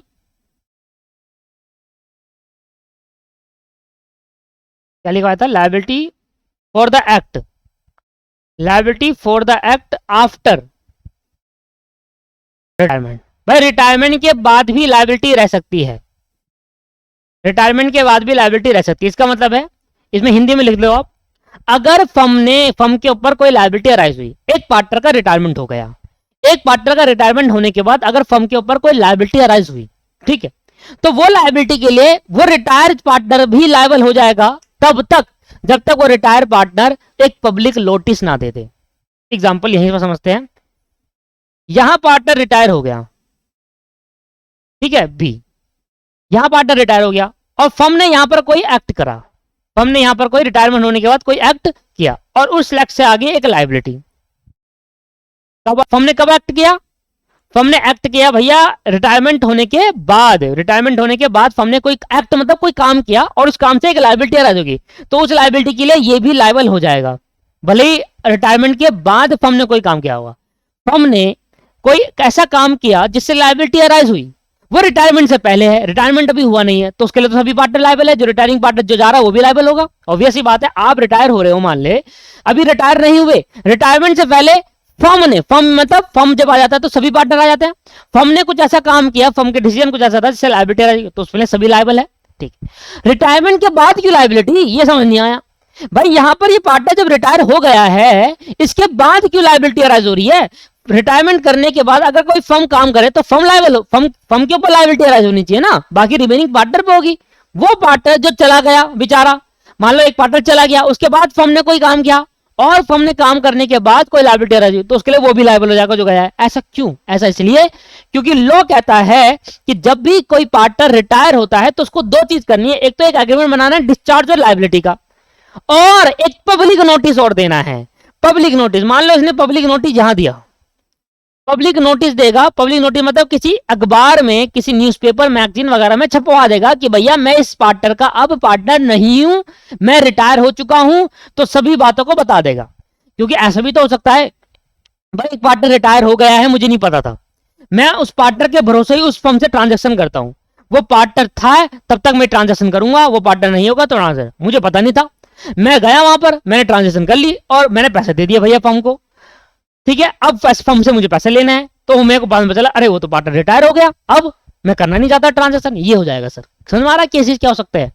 S1: क्या लिखा था? Liability for the act, liability for the act after retirement. भाई रिटायरमेंट के बाद भी लायबिलिटी रह सकती है, रिटायरमेंट के बाद भी लायबिलिटी रह सकती है। इसका मतलब है, इसमें हिंदी में लिख लो आप, अगर फर्म के ऊपर कोई लायबिलिटी अराइज हुई, एक पार्टनर का रिटायरमेंट हो गया, एक पार्टनर का रिटायरमेंट होने के बाद अगर फर्म के ऊपर कोई लायबिलिटी अराइज हुई, ठीक है, तो वो लायबिलिटी के लिए वो रिटायर्ड पार्टनर भी लायबल हो जाएगा तब तक जब तक वो रिटायर्ड पार्टनर एक पब्लिक नोटिस ना दे दे। एग्जांपल यहीं पर समझते हैं। यहां पार्टनर रिटायर हो गया, ठीक है, बी, यहां पार्टनर रिटायर हो गया और फर्म ने यहां पर कोई एक्ट करा, फर्म ने यहां पर कोई रिटायरमेंट होने के बाद कोई एक्ट किया और उस एक्ट से आगे एक लायबिलिटी। फर्म ने कब एक्ट किया? फर्म ने एक्ट किया भैया रिटायरमेंट होने के बाद। रिटायरमेंट होने के बाद फर्म ने कोई एक्ट मतलब कोई काम किया और उस काम से एक लायबिलिटी अराइज होगी, तो उस लायबिलिटी के लिए ये भी लायबल हो जाएगा, भले ही रिटायरमेंट के बाद फर्म ने कोई काम किया होगा। फर्म ने कोई ऐसा काम किया जिससे लायबिलिटी अराइज हुई, वो रिटायरमेंट से पहले है, रिटायरमेंट अभी हुआ नहीं है, तो उसके लिए तो सभी पार्टनर लायबल है। जो रिटायरिंग पार्टनर जो जा रहा है वो भी लायबल होगा। ऑब्वियस ही बात है, आप रिटायर हो रहे हो, मान ले अभी रिटायर नहीं हुए, रिटायरमेंट से पहले फर्म जब आ जाता है तो सभी पार्टनर आ जाते हैं। फर्म ने कुछ ऐसा काम किया, फर्म के डिसीजन कुछ ऐसा था जिससे लायबिलिटी आई, तो उसमें सभी लायबल है। ठीक, रिटायरमेंट के बाद की लायबिलिटी, ये समझ नहीं आया भाई। यहां पर ये पार्टनर जब रिटायर हो गया है, इसके बाद क्यों लायबिलिटी अराइज हो रही है? रिटायरमेंट करने के बाद अगर कोई फर्म काम करे तो फर्म लायबल हो, फर्म के ऊपर लायबिलिटी अराइज होनी चाहिए ना, बाकी रिमेनिंग पार्टनर पे होगी। वो पार्टनर जो चला गया बेचारा, मान लो एक पार्टनर चला गया, उसके बाद फर्म ने कोई काम किया और फर्म ने काम करने के बाद कोई लायबिलिटी अराइज हुई, तो उसके लिए वो भी लायबल हो जाएगा जो गया है। ऐसा क्यों? ऐसा इसलिए क्योंकि लॉ कहता है कि जब भी कोई पार्टनर रिटायर होता है तो उसको दो चीज करनी है, एक तो एक एग्रीमेंट बनाना है डिस्चार्ज और लायबिलिटी का, और एक पब्लिक नोटिस और देना है। पब्लिक नोटिस, मान लो इसने पब्लिक नोटिस यहां दिया, पब्लिक नोटिस देगा, पब्लिक नोटिस मतलब किसी अखबार में, किसी न्यूज़पेपर मैगजीन वगैरह में छपवा देगा कि भैया मैं इस पार्टनर का अब पार्टनर नहीं हूं, मैं रिटायर हो चुका हूं, तो सभी बातों को बता देगा। क्योंकि ऐसा भी तो हो सकता है भाई एक पार्टनर रिटायर हो गया है, मुझे नहीं पता था, मैं उस पार्टनर के भरोसे ही उस फर्म से ट्रांजेक्शन करता हूं, वो पार्टनर था तब तक मैं ट्रांजेक्शन करूंगा, वो पार्टनर नहीं होगा तो ट्रांजेक्शन, मुझे पता नहीं था, मैं गया वहां पर, मैंने ट्रांजेक्शन कर ली और मैंने पैसे दे दिए भैया फर्म को, ठीक है। अब फर्म से मुझे पैसे लेना है, तो मेरे को बाद में चला अरे वो तो पार्टनर रिटायर हो गया, अब मैं करना नहीं चाहता ट्रांजेक्शन, ये हो जाएगा। सर समझ में आ रहा है केसेस क्या हो सकते हैं?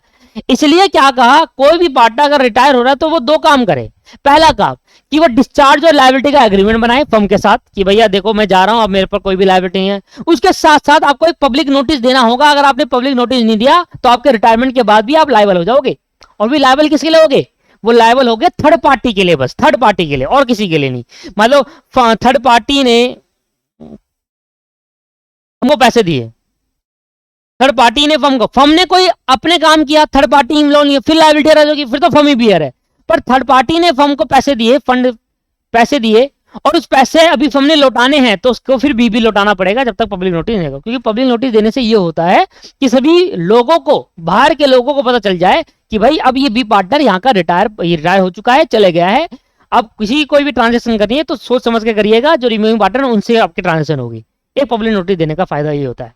S1: इसलिए क्या कहा, कोई भी पार्टनर अगर रिटायर हो रहा है तो वो दो काम करे। पहला काम कि वो डिस्चार्ज और लायबिलिटी का एग्रीमेंट बनाए फर्म के साथ कि भैया देखो मैं जा रहा हूं, अब मेरे पर कोई भी लायबिलिटी नहीं है। उसके साथ साथ आपको एक पब्लिक नोटिस देना होगा, अगर आपने पब्लिक नोटिस नहीं दिया तो आपके रिटायरमेंट के बाद भी आप लायबल हो जाओगे। और भी लायबल किसके लिए होगे? वो लायबल हो गए थर्ड पार्टी के लिए, बस थर्ड पार्टी के लिए, और किसी के लिए नहीं। मतलब थर्ड पार्टी ने हमको पैसे दिए, थर्ड पार्टी ने फर्म ने कोई अपने काम किया, थर्ड पार्टी लोन लिया, फिर लायबिलिटी अराइज होगी, फिर तो फर्म ही बियर है। पर थर्ड पार्टी ने फर्म को पैसे दिए, फंड पैसे दिए, और उस पैसे अभी फर्म ने लौटाने हैं, तो उसको फिर भी लौटाना पड़ेगा जब तक पब्लिक नोटिस नहीं देगा। क्योंकि पब्लिक नोटिस देने से ये होता है कि सभी लोगों को, बाहर के लोगों को पता चल जाए कि भाई अब ये बी पार्टनर यहाँ का रिटायर हो चुका है, चले गया है। अब किसी कोई भी ट्रांजेक्शन करनी है तो सोच समझ के करिएगा, जो रिमेनिंग पार्टनर उनसे आपकी ट्रांजेक्शन होगी। एक पब्लिक नोटिस देने का फायदा ये होता है।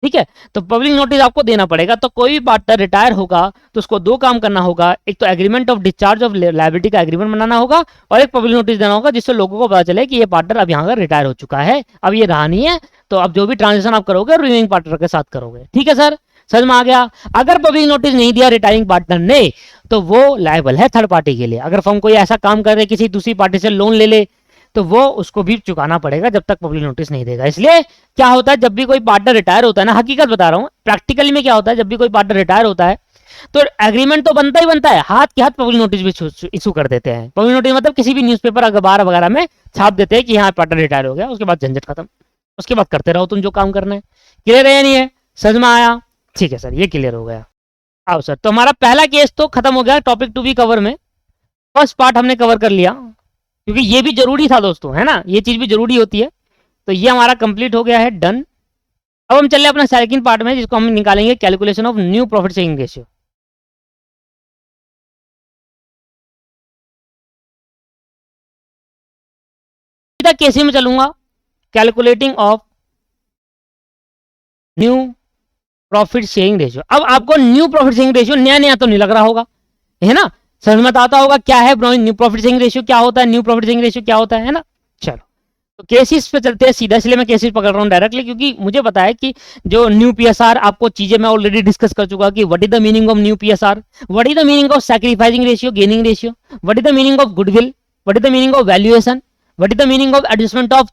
S1: ठीक है, तो पब्लिक नोटिस आपको देना पड़ेगा। तो कोई भी पार्टनर रिटायर होगा तो उसको दो काम करना होगा, एक तो agreement of discharge of liability का एग्रीमेंट बनाना होगा और एक पब्लिक नोटिस देना होगा, जिससे लोगों को पता चले कि ये पार्टनर अब यहाँ का रिटायर हो चुका है, अब ये रहा नहीं है। तो अब जो भी ट्रांजेक्शन आप करोगे रिमेनिंग पार्टनर के साथ करोगे। ठीक है सर, समझ में आ गया। अगर पब्लिक नोटिस नहीं दिया रिटायरिंग पार्टनर ने तो वो लायबल है थर्ड पार्टी के लिए। अगर फर्म कोई ऐसा काम करे, किसी दूसरी पार्टी से लोन ले ले, तो वो उसको भी चुकाना पड़ेगा जब तक पब्लिक नोटिस नहीं देगा। इसलिए क्या होता है, जब भी कोई पार्टनर रिटायर होता है ना, हकीकत बता रहा हूं, प्रैक्टिकली में क्या होता है, जब भी कोई पार्टनर रिटायर होता है तो एग्रीमेंट तो बनता ही बनता है, हाथ के हाथ पब्लिक नोटिस भी इशू कर देते हैं। पब्लिक नोटिस मतलब किसी भी न्यूज़पेपर अखबार वगैरह में छाप देते हैं कि हाँ पार्टनर रिटायर हो गया, उसके बाद झंझट खत्म, उसके बाद करते रहो तुम जो काम करना है। क्लियर है या नहीं है, समझ में आया? ठीक है सर, ये क्लियर हो गया। आओ सर, तो हमारा पहला केस तो खत्म हो गया टॉपिक टू बी कवर में। फर्स्ट पार्ट हमने कवर कर लिया, क्योंकि ये भी जरूरी था दोस्तों, है ना, ये चीज भी जरूरी होती है। तो ये हमारा कंप्लीट हो गया है, डन। अब हम चले अपना सेकंड पार्ट में, जिसको हम निकालेंगे calculation of new profit sharing ratio. कैसे में चलूंगा, calculating of new profit sharing ratio. अब आपको न्यू प्रॉफिट शेयरिंग रेशियो नया नया तो नहीं लग रहा होगा, है ना, समझ में आता होगा क्या है न्यू प्रॉफिट शेयरिंग रेशियो, क्या होता है न्यू प्रॉफिट शेयरिंग रेशियो, क्या होता है ना। चलो तो केसेस पे चलते हैं सीधा, इसलिए मैं केसेस पकड़ रहा हूँ डायरेक्टली, क्योंकि मुझे पता है कि जो न्यू पीएसआर आपको चीजें मैं ऑलरेडी डिस्कस कर चुका कि what is the meaning of new PSR, what is the meaning of sacrificing ratio, gaining ratio, what is the meaning of goodwill, what is the meaning of valuation, what is the meaning of adjustment of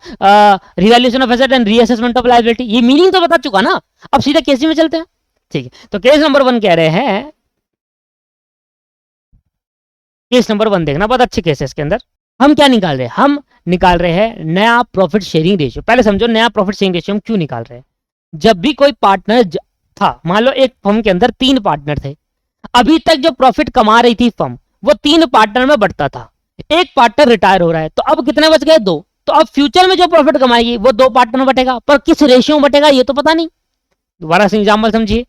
S1: revaluation of asset and reassessment of liability. ये meaning तो बता चुका ना, अब सीधा case में चलते हैं। ठीक है, तो केस नंबर 1 कह रहे हैं, केस नंबर 1 देखना, बहुत अच्छे केस है इसके अंदर। हम क्या निकाल रहे हैं, हम निकाल रहे हैं नया प्रॉफिट शेयरिंग रेशियो। पहले समझो नया प्रॉफिट शेयरिंग रेशियो हम क्यों निकाल रहे हैं। जब भी कोई पार्टनर था, मान लो एक फर्म के अंदर 3 पार्टनर थे, अभी तक जो प्रॉफिट कमा रही थी फर्म वो 3 पार्टनर में बढ़ता था। एक पार्टनर रिटायर हो रहा है तो अब कितने बच गए, 2। तो अब फ्यूचर में जो प्रॉफिट कमाएगी वो 2 पार्टनर में बटेगा, पर किस रेशियो में बटेगा ये तो पता नहीं। दोबारा से एग्जाम्पल समझिए,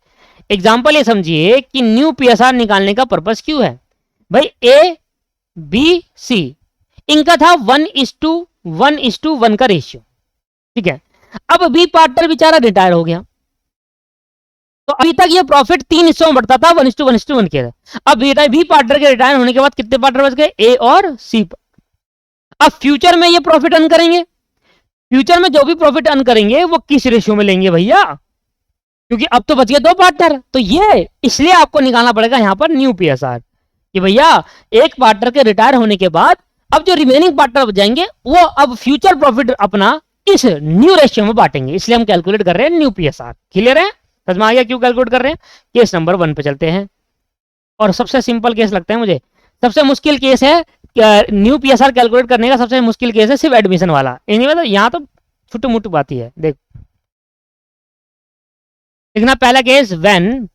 S1: एग्जाम्पल ये समझिए कि न्यू पीएसआर निकालने का पर्पस क्यों है भाई। ए बी सी इनका था 1:1 का रेशियो, ठीक है। अब बी पार्टनर बेचारा रिटायर हो गया, तो अभी तक ये प्रॉफिट 3 हिस्सों में बढ़ता था, 1:1 के। अब बी पार्टनर के रिटायर होने के बाद कितने पार्टनर बच गए, ए और सी। अब फ्यूचर में ये प्रॉफिट अर्न करेंगे, फ्यूचर में जो भी प्रॉफिट अर्न करेंगे वो किस रेशियो में लेंगे भैया, क्योंकि अब तो बच गए 2 पार्टनर। तो ये इसलिए आपको निकालना पड़ेगा यहां पर न्यू पीएसआर कि भैया एक पार्टनर के रिटायर होने के बाद अब जो रिमेनिंग पार्टनर बच जाएंगे वो अब फ्यूचर प्रॉफिट अपना इस न्यू रेशियो में बांटेंगे, इसलिए हम कैलकुलेट कर रहे हैं न्यू पीएसआर। क्लियर है, समझ में आ गया क्यों कैलकुलेट कर रहे हैं। केस नंबर 1 पे चलते हैं, और सबसे सिंपल केस लगता है मुझे। सबसे मुश्किल केस है न्यू पीएसआर कैलकुलेट करने का, सबसे मुश्किल केस है सिर्फ एडमिशन वाला। मतलब यहाँ तो छोटू मोटू बात ही है। देखना पहला case, when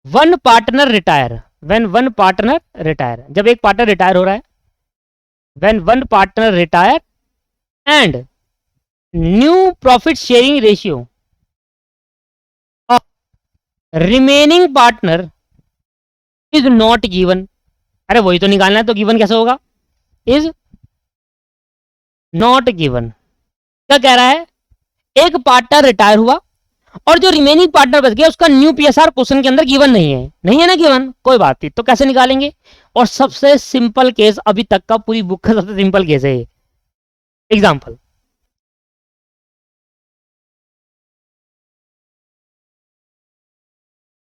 S1: one partner retire, when one partner retire, जब एक पार्टनर रिटायर हो रहा है, when one partner retire and new profit sharing ratio of remaining partner is not given. अरे वही तो निकालना है, तो गिवन कैसे होगा, इज नॉट गिवन। क्या कह रहा है, एक पार्टनर रिटायर हुआ और जो रिमेनिंग पार्टनर बच गया उसका न्यू पीएसआर क्वेश्चन के अंदर गिवन नहीं है, नहीं है ना गिवन, कोई बात नहीं। तो कैसे निकालेंगे, और सबसे सिंपल केस अभी तक का पूरी बुक का सबसे सिंपल केस है ये। एग्जांपल,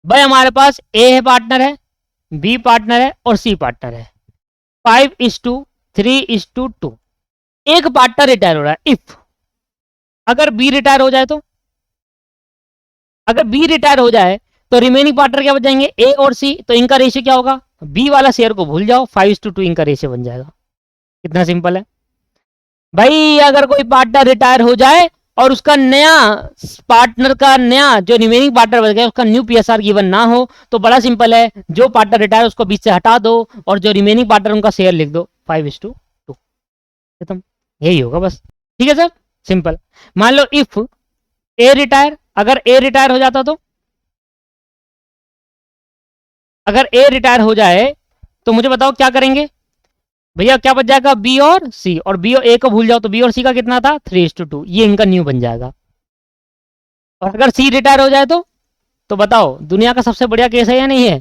S1: भाई हमारे पास ए है पार्टनर है, बी पार्टनर है और सी पार्टनर है, 5:3:2। एक पार्टनर रिटायर हो रहा है, इफ अगर बी रिटायर हो जाए तो, अगर बी रिटायर हो जाए तो रिमेनिंग पार्टनर क्या बच जाएंगे, ए और सी। तो इनका रेशियो क्या होगा, बी वाला शेयर को भूल जाओ, 5:2 इनका रेशियो बन जाएगा। कितना सिंपल है भाई। अगर कोई पार्टनर रिटायर हो जाए और उसका नया पार्टनर का नया जो रिमेनिंग पार्टनर बच गया उसका न्यू पीएसआर गिवन ना हो, तो बड़ा सिंपल है, जो पार्टनर रिटायर उसको बीच से हटा दो और जो रिमेनिंग पार्टनर उनका शेयर लिख दो 5:2। खत्म, यही होगा बस। ठीक है सर, सिंपल। मान लो इफ ए रिटायर, अगर ए रिटायर हो जाता तो, अगर ए रिटायर हो जाए तो मुझे बताओ क्या करेंगे भैया, क्या बच जाएगा, बी और सी। और बी और ए को भूल जाओ तो बी और सी का कितना था, 3:2, ये इनका न्यू बन जाएगा। और अगर सी रिटायर हो जाए तो बताओ दुनिया का सबसे बढ़िया केस है या नहीं है?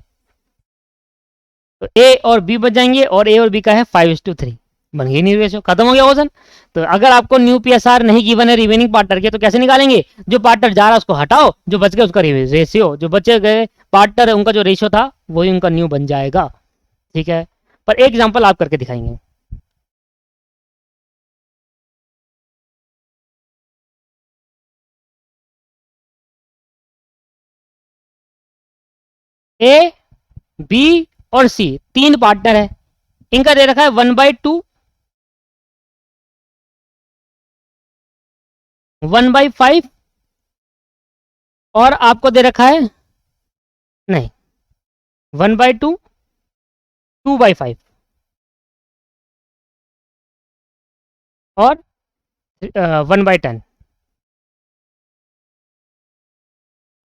S1: तो ए और बी बच जाएंगे और ए और बी का है 5:3, बन गई न्यू रेशियो, खत्म हो गया क्वेश्चन। तो अगर आपको न्यू पीएसआर नहीं गिवन है रिमेनिंग पार्टनर के तो कैसे निकालेंगे? जो पार्टनर जा रहा है उसको हटाओ, जो बच गए उसका रेशियो, जो बचे गए पार्टनर है उनका जो रेशियो था वही उनका न्यू बन जाएगा। ठीक है, पर एक एग्जाम्पल आप करके दिखाएंगे। ए बी और सी तीन पार्टनर है, इनका दे रखा है 1/2, 1/5 और आपको दे रखा है नहीं 1/2, 2/5 और 1/10,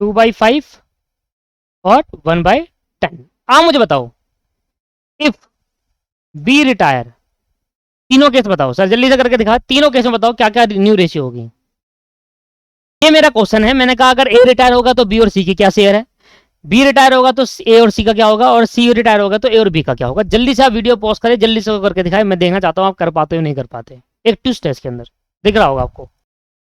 S1: 2/5 और 1/10। आप मुझे बताओ इफ बी रिटायर, तीनों केस बताओ सर, जल्दी से करके दिखा, तीनों केस में बताओ क्या क्या न्यू रेशियो होगी। ये मेरा क्वेश्चन है, मैंने कहा अगर ए रिटायर होगा तो बी और सी की क्या शेयर है, बी रिटायर होगा तो ए और सी का क्या होगा, और सी रिटायर होगा तो ए और बी का क्या होगा। जल्दी से आप वीडियो पॉज करें, जल्दी से करके दिखाए, मैं देखना चाहता हूँ आप कर पाते हो नहीं कर पाते। एक ट्विस्ट है इसके अंदर, दिख रहा होगा आपको।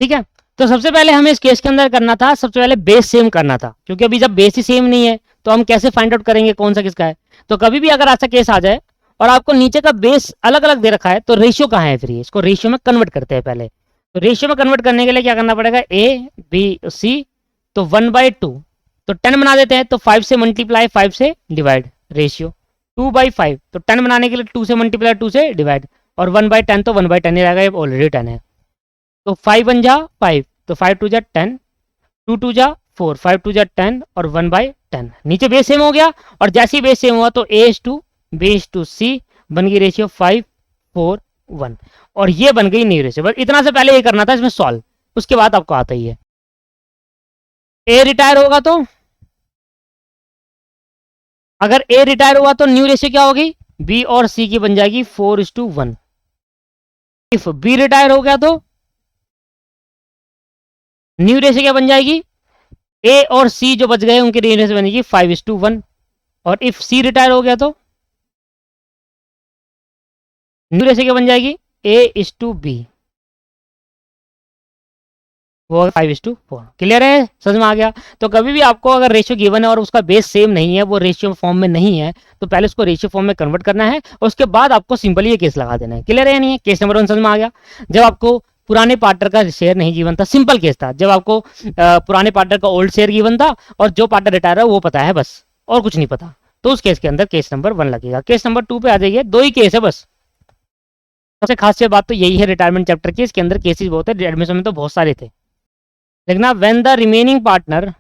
S1: ठीक है, तो सबसे पहले हमें इस केस के अंदर करना था, सबसे पहले बेस सेम करना था, क्योंकि अभी जब बेस ही सेम नहीं है तो हम कैसे फाइंड आउट करेंगे कौन सा किसका है। तो कभी भी अगर ऐसा केस आ जाए और आपको नीचे का बेस अलग अलग दे रखा है तो रेशियो कहाँ है, फिर इसको रेशियो में कन्वर्ट करते हैं पहले। तो रेशियो में कन्वर्ट करने के लिए क्या करना पड़ेगा, ए बी सी, तो 1/2 तो 10 बना देते हैं, तो 5 से मल्टीप्लाई 5 से डिवाइड रेशियो, 2/5 तो 10 बनाने के लिए 2 से मल्टीप्लाई 2 से डिवाइड, और 1/10 तो 1/10 ही रहेगा, ये ऑलरेडी 10 है। तो 5 1 जा 5, तो 5 2 जा 10, 2 2 जा 4, 5 2 जा 10 और 1/10, नीचे बेस सेम हो गया। और जैसे ही बेस सेम हुआ तो ए टू बी टू सी बन गई रेशियो 5 4 1, और ये बन गई न्यू रेशियो। बस इतना से पहले ये करना था इसमें सॉल्व, उसके बाद आपको आता ही है। ए रिटायर होगा तो, अगर ए रिटायर हुआ तो न्यू रेशियो क्या होगी, बी और सी की बन जाएगी 4:1। इफ बी रिटायर हो गया तो न्यू रेशियो क्या बन जाएगी, ए और सी जो बच गए उनकी न्यू रेशियो बनेगी 5:1। और इफ सी रिटायर हो गया तो न्यू रेशियो क्या बन जाएगी, A/B, वो 5:4। क्लियर है, समझ में आ गया। तो कभी भी आपको अगर रेशियो गिवन है और उसका बेस सेम नहीं है, वो रेशियो फॉर्म में नहीं है, तो पहले उसको रेशियो फॉर्म में कन्वर्ट करना है और उसके बाद आपको सिंपली ये केस लगा देना है। क्लियर है या नहीं है? केस नंबर 1 समझ में आ गया। जब आपको पुराने पार्टनर का शेयर नहीं गिवन था, सिंपल केस था, जब आपको पुराने पार्टनर का ओल्ड शेयर गिवन था और जो पार्टनर रिटायर है वो पता है बस, और कुछ नहीं पता, तो उस केस के अंदर केस नंबर 1 लगेगा। केस नंबर 2 पे आ जाइए, 2 ही केस है बस। सबसे खास बात तो यही है रिटायरमेंट चैप्टर की, इसके अंदर केसेस बहुत है, एडमिशन में तो बहुत सारे थे। देखना, when the remaining partner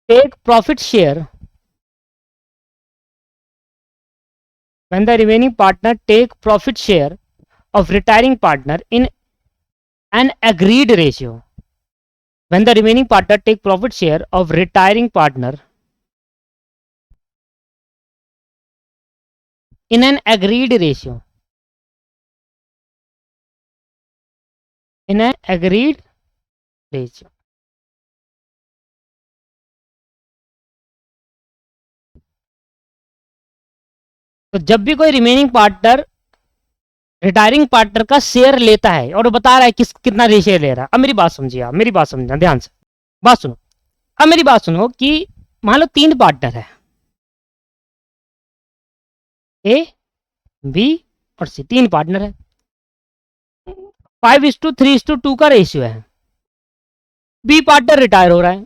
S1: take profit share, when the remaining partner take profit share of retiring partner in an agreed ratio, when the remaining partner take profit share of retiring partner in an agreed ratio, in an agreed ratio, तो जब भी कोई remaining partner retiring partner का share लेता है और बता रहा है कितना शेयर ले रहा है, अब मेरी बात समझिए, आप मेरी बात समझना ध्यान से, बात सुनो, अब मेरी बात सुनो कि मान लो 3 पार्टनर है, ए बी और सी, 3 पार्टनर है, 5:3:2 का रेशियो है। बी पार्टनर रिटायर हो रहा है,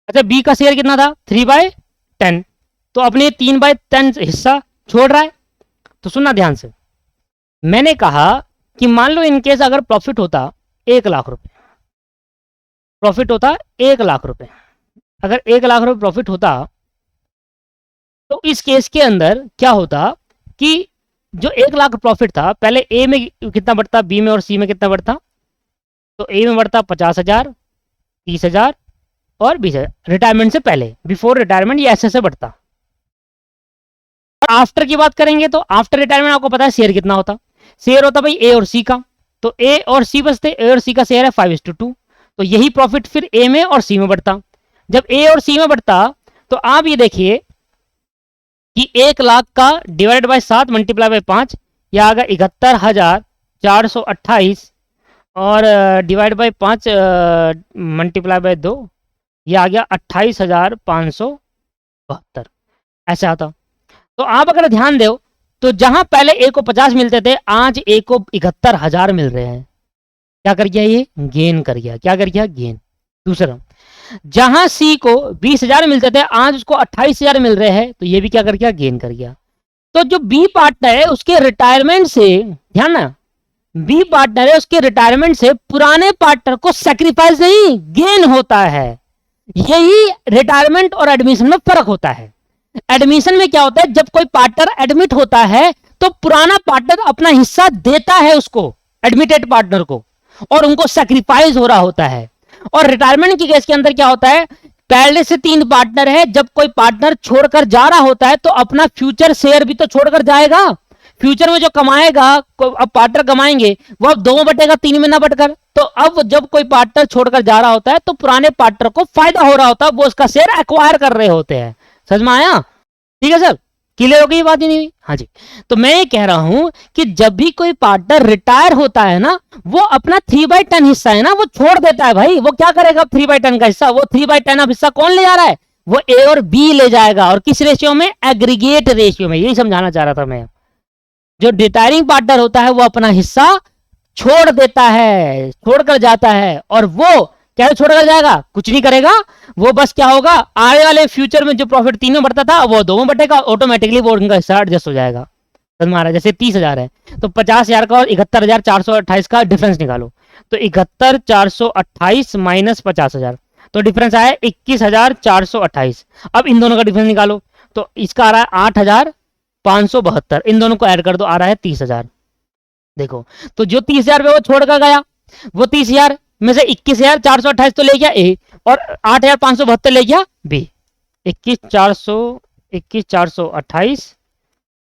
S1: अच्छा बी का शेयर कितना था, 3/10, तो अपने 3/10 हिस्सा छोड़ रहा है। तो सुनना ध्यान से, मैंने कहा कि मान लो इनकेस अगर प्रॉफिट होता 1,00,000 रुपए, प्रॉफिट होता 1,00,000 रुपए, अगर 1,00,000 रुपए प्रॉफिट होता तो इस केस के अंदर क्या होता कि जो 1,00,000 प्रॉफिट था, पहले ए में कितना बढ़ता, बी में और सी में कितना बढ़ता, तो ए में बढ़ता 50,000, 30,000 और 20,000, रिटायरमेंट से पहले, बिफोर रिटायरमेंट ये ऐसे बढ़ता। आफ्टर की बात करेंगे तो आफ्टर रिटायरमेंट आपको पता है शेयर कितना होता, शेयर होता भाई ए और सी का, तो ए और सी बचते, ए और सी का शेयर है 5:2, तो यही प्रॉफिट फिर ए में और सी में बढ़ता। जब ए और सी में बढ़ता तो आप ये देखिए कि 1,00,000 का डिवाइड बाय 7 मल्टीप्लाई बाय 5, यह आ गया 71,428 और डिवाइड बाय 5 मल्टीप्लाई बाय 2, यह आ गया 28,572, ऐसा आता। तो आप अगर ध्यान दो तो जहां पहले ए को 50 मिलते थे आज ए को 71,000 मिल रहे हैं। क्या कर गया, ये गेन कर गया। क्या कर गया, गेन। दूसरा, जहां सी को 20,000 मिलते थे आज उसको 28,000 मिल रहे हैं, तो ये भी क्या कर गया, गेन कर गया। तो जो बी पार्टनर है उसके रिटायरमेंट से, ध्यान ना, बी पार्टनर है उसके रिटायरमेंट से पुराने पार्टनर को सैक्रिफाइस नहीं, गेन होता है। यही रिटायरमेंट और एडमिशन में फर्क होता है। एडमिशन में क्या होता है, जब कोई पार्टनर एडमिट होता है तो पुराना पार्टनर अपना हिस्सा देता है उसको, एडमिटेड पार्टनर को, और उनको सैक्रिफाइस हो रहा होता है। और रिटायरमेंट की केस के अंदर क्या होता है, पहले से 3 पार्टनर है, जब कोई पार्टनर छोड़कर जा रहा होता है तो अपना फ्यूचर शेयर भी तो छोड़कर जाएगा। फ्यूचर में जो कमाएगा, अब पार्टनर कमाएंगे वो अब 2 में बटेगा, 3 में ना बटकर। तो अब जब कोई पार्टनर छोड़कर जा रहा होता है तो पुराने पार्टनर को फायदा हो रहा होता है, वो उसका शेयर एक्वायर कर रहे होते हैं। समझ में आया? ठीक है सर, क्लियर हो गई बात ही नहीं हुई? हाँ जी। तो मैं ये कह रहा हूं कि जब भी कोई पार्टनर रिटायर होता है ना, वो अपना 3/10 हिस्सा है ना वो छोड़ देता है भाई। वो क्या करेगा 3/10 का हिस्सा, वो 3/10 अब हिस्सा कौन ले जा रहा है, वो ए और बी ले जाएगा। और किस रेशियो में, एग्रीगेट रेशियो में। यही समझाना चाह रहा था मैं। जो रिटायरिंग पार्टनर होता है वो अपना हिस्सा छोड़ देता है, छोड़कर जाता है, और वो क्या छोड़कर जाएगा, कुछ नहीं करेगा। वो बस क्या होगा, आने वाले फ्यूचर में जो प्रॉफिट 3 में बढ़ता था वो 2 में बढ़ेगा, ऑटोमेटिकली वो उनका हिस्सा एडजस्ट हो जाएगा। तुम्हारा जैसे 30,000 है तो 50,000 का और 71,428 का डिफरेंस निकालो, तो 71,428 माइनस 50,000, तो डिफरेंस आया 21,428। अब इन दोनों का डिफरेंस निकालो, तो इसका आ रहा है 8,572। इन दोनों को ऐड कर दो, आ रहा है 30,000। देखो, तो जो 30,000 वो छोड़कर गया, वो 30,000 में से 21,428 तो ले गया ए, और 8,572 ले गया बी। 21,428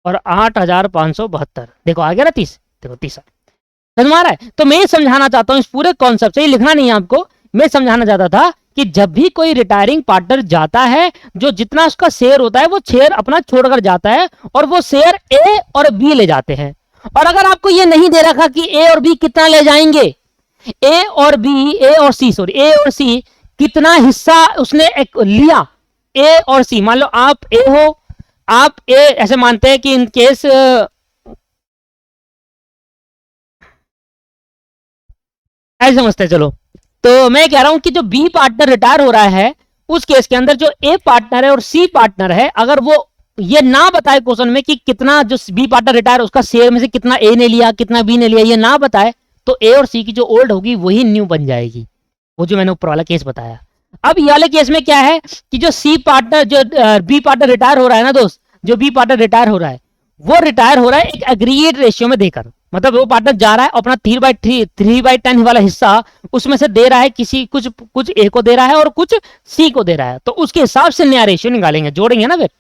S1: और 8,572, देखो आ गया ना 30। देखो 30 समझ में आ रहा है? तो मैं समझाना चाहता हूं इस पूरे कॉन्सेप्ट से, ये लिखना नहीं है आपको, मैं समझाना चाहता था कि जब भी कोई रिटायरिंग पार्टनर जाता है, जो जितना उसका शेयर होता है वो शेयर अपना छोड़कर जाता है, और वो शेयर ए और बी ले जाते हैं। और अगर आपको ये नहीं दे रखा कि ए और बी कितना ले जाएंगे, ए और बी, ए और सी, सॉरी, ए और सी कितना हिस्सा उसने एक लिया, ए और सी, मान लो आप ए हो, आप ए ऐसे मानते हैं कि इन केस ऐसे समझते हैं, चलो। तो मैं कह रहा हूं कि जो बी पार्टनर रिटायर हो रहा है उस केस के अंदर जो ए पार्टनर है और सी पार्टनर है, अगर वो ये ना बताए क्वेश्चन में कि कितना जो बी पार्टनर रिटायर उसका शेयर में से कितना ए ने लिया कितना बी ने लिया, ये ना बताए, तो ए और सी की जो ओल्ड होगी वही न्यू बन जाएगी, वो जो मैंने ऊपर वाला केस बताया। अब ये वाले केस में क्या है कि जो सी पार्टनर, जो बी पार्टनर रिटायर हो रहा है ना दोस्त, जो बी पार्टनर रिटायर हो रहा है वो रिटायर हो रहा है एक एग्रीगेट रेशियो में देकर, मतलब वो पार्टनर जा रहा है अपना 3/10 वाला हिस्सा उसमें से दे रहा है, किसी कुछ ए को दे रहा है और कुछ सी को दे रहा है, तो उसके हिसाब से नया रेशियो निकालेंगे, जोड़ेंगे ना। फिर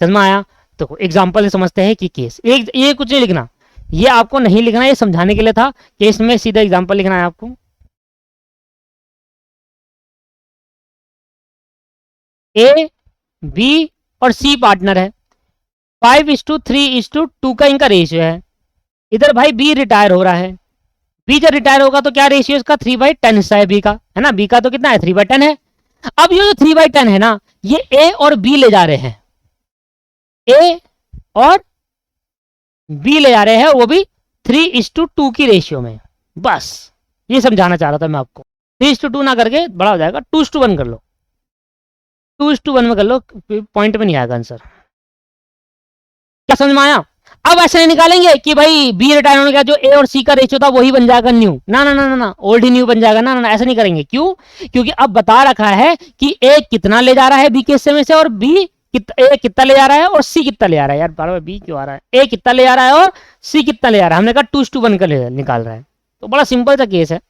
S1: समझ में आया? तो एग्जाम्पल से समझते हैं कि केस, एक ये कुछ नहीं लिखना, ये आपको नहीं लिखना, ये समझाने के लिए था। केस में सीधा एग्जाम्पल लिखना है आपको। ए बी और सी पार्टनर है, 5:3:2 का इनका रेशियो है। इधर भाई बी रिटायर हो रहा है, बी जब रिटायर होगा तो क्या रेशियो इसका 3/10 हिस्सा है बी का, है ना। बी का तो कितना है 3/10 है। अब ये जो 3/10 है ना, ये ए और बी ले जा रहे हैं, ए और बी ले जा रहे हैं, वो भी 3:2 की रेशियो में। बस ये समझाना चाह रहा था मैं आपको। 3:2 ना करके बड़ा हो जाएगा, 2:1 कर लो, 2:1 में कर लो, पॉइंट में नहीं आएगा आंसर। क्या समझ में आया? अब ऐसे नहीं निकालेंगे कि भाई बी रिटायर होने का जो ए और सी का रेशियो था वही बन जाएगा न्यू, ना ना ना ना ना, ओल्ड ही न्यू बन जाएगा, ना ना ना, ऐसा नहीं करेंगे। क्यों? क्योंकि अब बता रखा है कि ए कितना ले जा रहा है बी के हिस्से में से, और बी ए कितना ले जा रहा है और सी कितना ले जा रहा है। यार बार बार बी क्यों आ रहा है, ए कितना ले जा रहा है और सी कितना ले जा रहा है। हमने कहा 2:1 कर निकाल रहा है, तो बड़ा सिंपल सा केस है।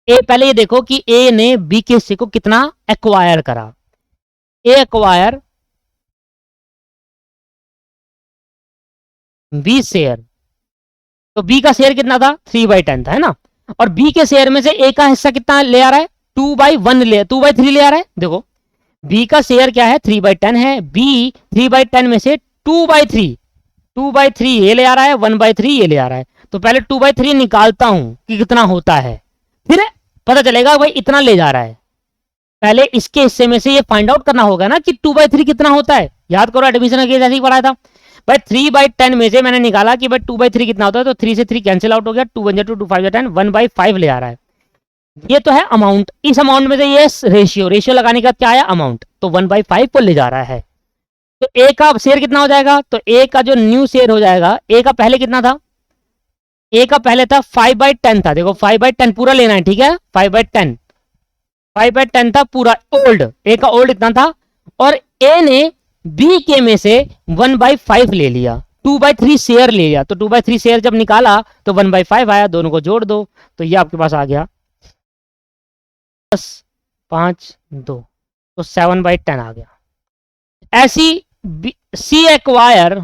S1: ए पहले ये देखो कि ए ने बी के हिस्से को कितना एक्वायर करा, ए एक्वायर बी शेयर, तो बी का शेयर कितना था 3/10 था, है ना। और बी के शेयर में से ए का हिस्सा कितना ले आ रहा है 2/3 ले आ रहा है। देखो बी का शेयर क्या है 3/10 है, बी 3/10 में से 2/3 ये ले आ रहा है, 1/3 ये ले आ रहा है। तो पहले 2/3 निकालता हूं कि कितना होता है, फिर पता चलेगा भाई इतना ले जा रहा है। पहले इसके हिस्से में से ये फाइंड आउट करना होगा ना कि 2/3 कितना होता है। याद करो एडमिशन के जैसे ही पढ़ाया था भाई। 3/10 में से मैंने निकाला कि भाई 2/3 कितना होता है, तो 3 से 3 कैंसिल आउट हो गया, 2 1 2 2 5 10 1/5 ले आ रहा है। ये तो है अमाउंट, इस अमाउंट में से ये रेशियो लगाने का क्या आया अमाउंट, तो 1/5 को ले जा रहा है। तो ए का शेयर कितना हो जाएगा, तो ए का जो न्यू शेयर हो जाएगा, ए का पहले कितना था, ए का पहले था 5/10 था। देखो 5/10 पूरा लेना है, ठीक है 5/10 था पूरा ओल्ड, ए का ओल्ड इतना था। और ए ने बी के में से 1/5 ले लिया, 2/3 शेयर ले लिया। तो 2/3 शेयर जब निकाला तो 1/5 आया, दोनों को जोड़ दो तो ये आपके पास आ गया 10 5 2, तो 7/10 आ गया। ऐसी C acquire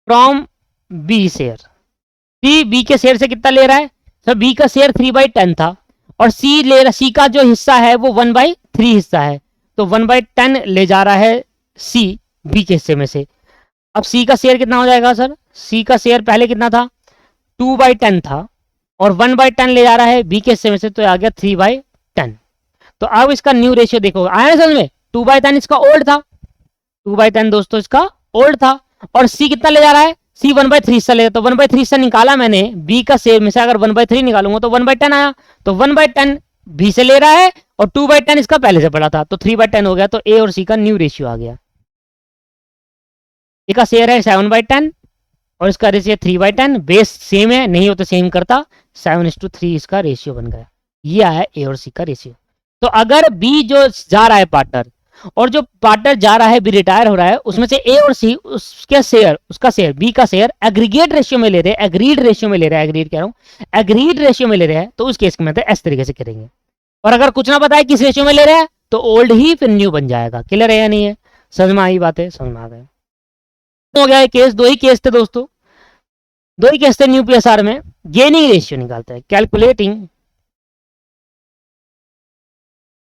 S1: from B share, C B के शेयर से कितना ले रहा है, सर बी का शेयर 3/10 था और सी ले रहा, सी का जो हिस्सा है वो 1/3 हिस्सा है, तो 1/10 ले जा रहा है सी बी के हिस्से में से। अब सी का शेयर कितना हो जाएगा सर, सी का शेयर पहले कितना था 2/10 था और 1/10 ले जा रहा है बी के हिस्से में से, तो आ गया 3/10। तो अब इसका न्यू रेशियो देखो, आया समझ में, 2/10 इसका ओल्ड था, 2/10 दोस्तों इसका ओल्ड था। और सी कितना ले जा रहा है, सी 1/3 हिस्सा ले, तो 1/3 हिस्सा निकाला मैंने बी का शेयर में से, अगर 1/3 निकालूंगा तो 1/10 आया, तो 1/10 बी से ले रहा है और 2/10 इसका पहले से पड़ा था, तो 3/10 हो गया। तो ए और सी का न्यू रेशियो आ गया। ए का शेयर है 7/10 और इसका रेशियो 3/10, बेस सेम है, नहीं हो तो सेम करता, 7:3 इसका रेशियो बन गया। ये आया ए और सी का रेशियो। तो अगर बी जो जा रहा है पार्टनर, और जो पार्टनर जा रहा है बी रिटायर हो रहा है, उसमें से ए और सी उसके शेयर, उसका शेयर बी का शेयर एग्रीगेट रेशियो में ले रहे हैं, एग्रीड रेशियो में ले रहे हैं, एग्रीड कह रहा हूं, एग्रीड रेशियो में ले रहे हैं, तो उस केस में तो इस तरीके से करेंगे। और अगर कुछ ना बताए किस रेशियो में ले रहे हैं, तो ओल्ड ही फिर न्यू बन जाएगा। क्लियर है या नहीं है, समझ में आई बातें, समझ में आ गए। हो गया केस, दो ही केस थे दोस्तों, दो ही केस थे न्यू पीएसआर में। गेनिंग रेशियो निकालते हैं, कैलकुलेटिंग।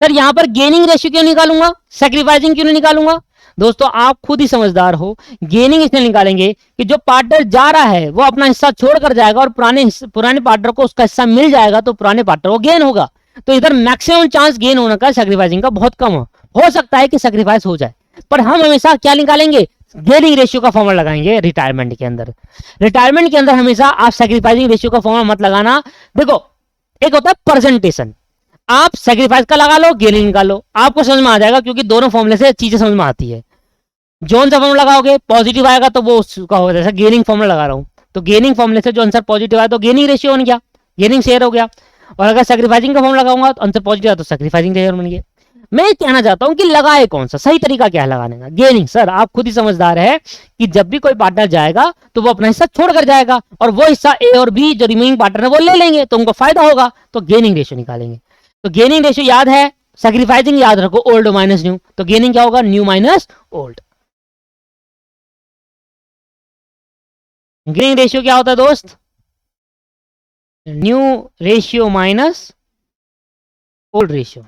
S1: सर यहां पर गेनिंग रेशियो क्यों निकालूंगा, सैक्रिफाइसिंग क्यों नहीं निकालूंगा, दोस्तों आप खुद ही समझदार हो। गेनिंग इसलिए निकालेंगे कि जो पार्टनर जा रहा है वो अपना हिस्सा छोड़कर जाएगा और पुराने पार्टनर को उसका हिस्सा मिल जाएगा, तो पुराने पार्टनर को गेन होगा। तो इधर मैक्सिमम चांस गेन होने का सैक्रिफाइसिंग का बहुत कम हो सकता है कि सैक्रिफाइस हो जाए, पर हम हमेशा क्या निकालेंगे, गेनिंग रेशियो का फॉर्मूला लगाएंगे रिटायरमेंट के अंदर। रिटायरमेंट के अंदर हमेशा आप सैक्रिफाइसिंग रेशियो का फॉर्मूला मत लगाना। देखो एक होता है प्रेजेंटेशन, आप सैक्रिफाइस का लगा लो, गेनिंग का लो, आपको समझ में आ जाएगा, क्योंकि दोनों फॉर्मूले से चीजें समझ में आती है। जोन सा फॉर्मूला लगाओगे पॉजिटिव आएगा तो वो उसका होगा, जैसा गेनिंग फॉर्मूला लगा रहा हूं, तो गेनिंग फॉर्मूले से जो आंसर पॉजिटिव आया तो गेनिंग रेशियो बन गया, गेनिंग शेयर हो गया। और अगर सैक्रिफाइसिंग का फॉर्मूला लगाऊंगा तो आंसर पॉजिटिव आया तो सैक्रिफाइसिंग शेयर बन गया। मैं कहना चाहता हूं कि लगाए कौन सा, सही तरीका क्या है लगाने का, गेनिंग। सर आप खुद ही समझदार है कि जब भी कोई पार्टनर जाएगा तो वो अपना हिस्सा छोड़कर जाएगा और वो हिस्सा ए और बी जो रिमेनिंग पार्टनर है वो ले लेंगे, तो उनको फायदा होगा, तो गेनिंग रेशियो निकालेंगे। तो गेनिंग रेशियो याद है, सैक्रिफाइसिंग याद रखो, ओल्ड माइनस न्यू, तो गेनिंग क्या होगा, new minus old. Gaining ratio क्या होता है दोस्त, new ratio minus old ratio,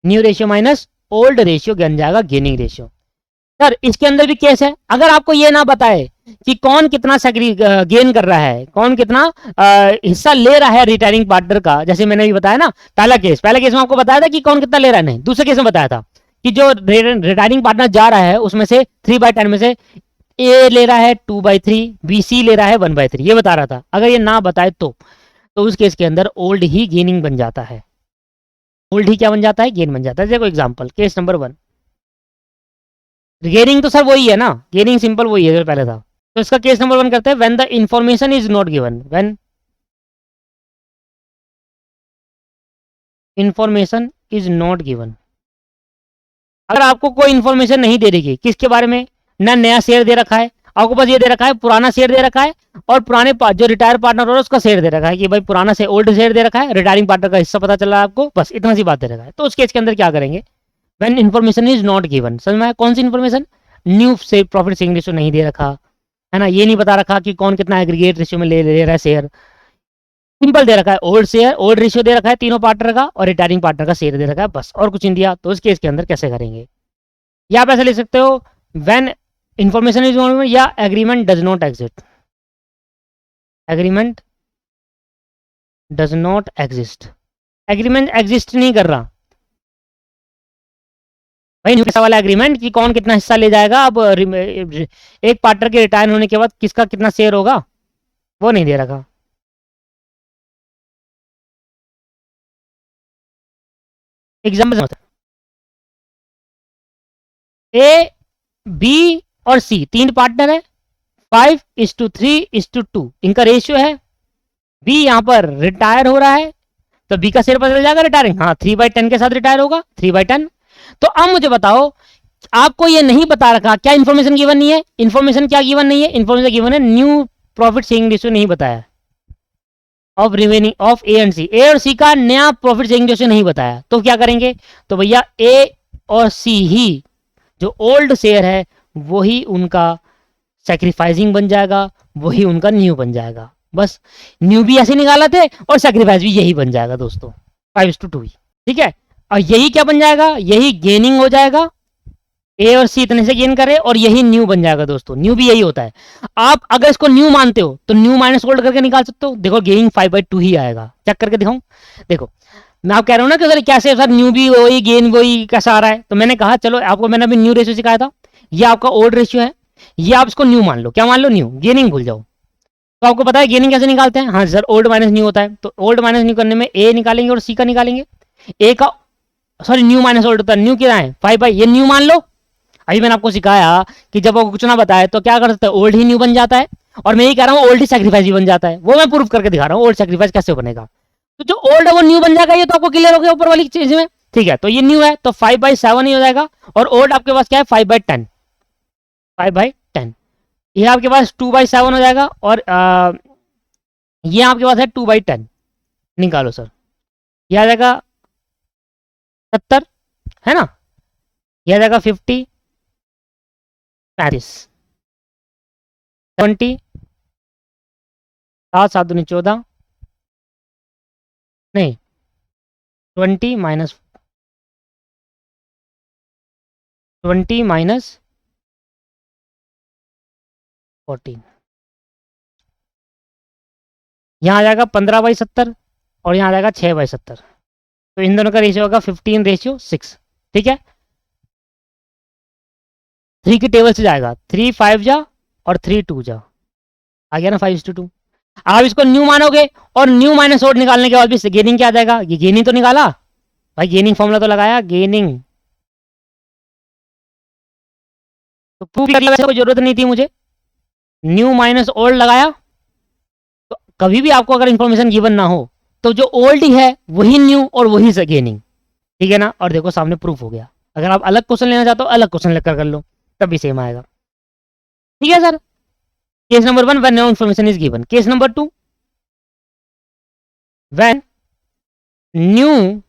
S1: new ratio minus old ratio बन जाएगा गेनिंग रेशियो। सर इसके अंदर भी केस है, अगर आपको ये ना बताए कि कौन कितना गेन कर रहा है, कौन कितना हिस्सा ले रहा है रिटायरिंग पार्टनर का, जैसे मैंने भी बताया ना, पहला केस में आपको बताया था कि कौन कितना ले रहा है, नहीं दूसरे केस में बताया था कि जो रिटायरिंग पार्टनर जा रहा है उसमें से 3/10 में से ए ले रहा है 2/3, बी सी ले रहा है 1/3, ये बता रहा था। अगर ये ना बताए तो उस केस के अंदर ओल्ड ही गेनिंग बन जाता है, ओल्ड ही क्या बन जाता है, गेन बन जाता है। देखो एग्जांपल केस नंबर 1, गेनिंग तो सर वही है ना, गेनिंग सिंपल वही है जो पहले था। तो इसका केस नंबर 1 करते हैं, when the information is not given, when information is not given. अगर आपको कोई इंफॉर्मेशन नहीं दे रही, किसके बारे में, ना नया शेयर दे रखा है, आपको बस ये दे रखा है पुराना शेयर दे रखा है, और पुराने जो रिटायर पार्टनर हो रहा है उसका शेयर दे रखा है कि भाई पुराना से ओल्ड शेयर दे रखा है, रिटायरिंग पार्टनर का हिस्सा पता चला है आपको, बस इतना सी बात दे रखा है, तो उस केस के अंदर क्या करेंगे, when information is not given, समझ में आया? कौन सी इन्फॉर्मेशन? न्यू से प्रॉफिट शेयरिंग रेशियो नहीं दे रखा है ना, ये नहीं बता रखा कि कौन कितना एग्रीगेट रेशियो में ले रहा है शेयर। सिंपल दे रखा है ओल्ड शेयर, ओल्ड रेशियो दे रखा है तीनों पार्टनर का, और रिटायरिंग पार्टनर का शेयर दे रखा है, बस और कुछ नहीं दिया। तो उस केस के अंदर कैसे करेंगे? या आप ऐसे लिख सकते हो, व्हेन इंफॉर्मेशन इज नॉट, या agreement does not exist, agreement does not exist, agreement exist नहीं कर रहा भाई, हिस्सा वाला एग्रीमेंट कि कौन कितना हिस्सा ले जाएगा। अब एक पार्टनर के रिटायर होने के बाद किसका कितना शेयर होगा वो नहीं दे रखा। एग्जाम्पल, ए बी और सी तीन पार्टनर है, 5:3:2 इनका रेशियो है। बी यहां पर रिटायर हो रहा है तो बी का शेयर पता चल जाएगा रिटायरिंग, हाँ 3/10 के साथ रिटायर होगा, 3/10। तो अब मुझे बताओ, आपको ये नहीं बता रखा, क्या इन्फॉर्मेशन गिवन नहीं है? इन्फॉर्मेशन क्या गिवन नहीं है? इन्फॉर्मेशन गिवन है न्यू प्रॉफिट शेयरिंग रेशियो नहीं बताया of remaining of A and C, A और सी का नया प्रॉफिट शेयरिंग रेशियो नहीं बताया। तो क्या करेंगे? तो भैया ए और सी ही जो ओल्ड शेयर है वही उनका सेक्रीफाइसिंग बन जाएगा, वही उनका न्यू बन जाएगा। बस न्यू भी ऐसे निकाला थे और सेक्रीफाइस भी यही बन जाएगा दोस्तों, 5:2 ही। ठीक है, और यही क्या बन जाएगा? यही गेनिंग हो जाएगा, ए और सी इतने से गेन करे और यही न्यू बन जाएगा दोस्तों। न्यू भी यही होता है। आप अगर इसको न्यू मानते हो तो न्यू माइनस ओल्ड करके निकाल सकते हो, देखो गेनिंग 5/2 ही आएगा। चेक करके दिखाऊं, देखो मैं आप कह रहा हूं ना कि सर कैसे सर न्यू भी वही गेन वही कैसा आ रहा है, तो मैंने कहा चलो आपको मैंने अभी न्यू रेशियो सिखाया था, ये आपका ओल्ड रेशियो है, ये आप इसको न्यू मान लो। क्या मान लो? न्यू। गेनिंग भूल जाओ। तो आपको पता है गेनिंग कैसे निकालते हैं? हाँ सर ओल्ड माइनस न्यू होता है, तो ओल्ड माइनस न्यू करने में ए निकालेंगे और सी का निकालेंगे। ए का सॉरी न्यू माइनस ओल्ड होता है, न्यू क्या है 5/, ये न्यू मान लो। अभी मैंने आपको सिखाया कि जब आपको कुछ ना बताए तो क्या कर सकते हैं, ओल्ड ही न्यू बन जाता है, और मैं ये कह रहा हूँ ओल्ड ही सैक्रिफाइस भी बन जाता है, वो मैं प्रूव करके दिखा रहा हूँ ओल्ड सैक्रिफाइस कैसे बनेगा। तो जो ओल्ड है वो न्यू बन जाएगा, ये तो आपको क्लियर हो गया ऊपर वाली चीज में। ठीक है, तो ये न्यू है तो 5/7 ही हो जाएगा, और ओल्ड आपके पास क्या है 5/10, 5/10। ये आपके पास 2/7 हो जाएगा, और ये आपके पास है 2/10। निकालो सर, ये आ जाएगा 70 है ना, ये आ जाएगा 50, 35, 20, 7×7=14, नहीं 20 माइनस 14, यहाँ आ जाएगा 15/70, और यहाँ आ जाएगा 6/70। तो इन दोनों का रेशियो होगा 15:6। ठीक है, 3 की टेबल से जाएगा, 3 5 जा और 3 2 जा, आ गया ना 5:2। आप इसको न्यू मानोगे और न्यू माइनस ओल्ड निकालने के बाद भी गेनिंग क्या आ जाएगा? ये गेनिंग तो निकाला भाई, गेनिंग फॉर्मूला तो लगाया, गेनिंग तो प्रूफ करने की कोई जरूरत नहीं थी मुझे, न्यू माइनस ओल्ड लगाया। तो कभी भी आपको अगर इंफॉर्मेशन गिवन ना हो तो जो ओल्ड ही है वही न्यू और वही से गेनिंग। ठीक है ना, और देखो सामने प्रूफ हो गया। अगर आप अलग क्वेश्चन लेना चाहते हो अलग क्वेश्चन लेकर कर लो, तब भी सेम आएगा। ठीक है sir, case number 1 when no information is given. Case number 2 when new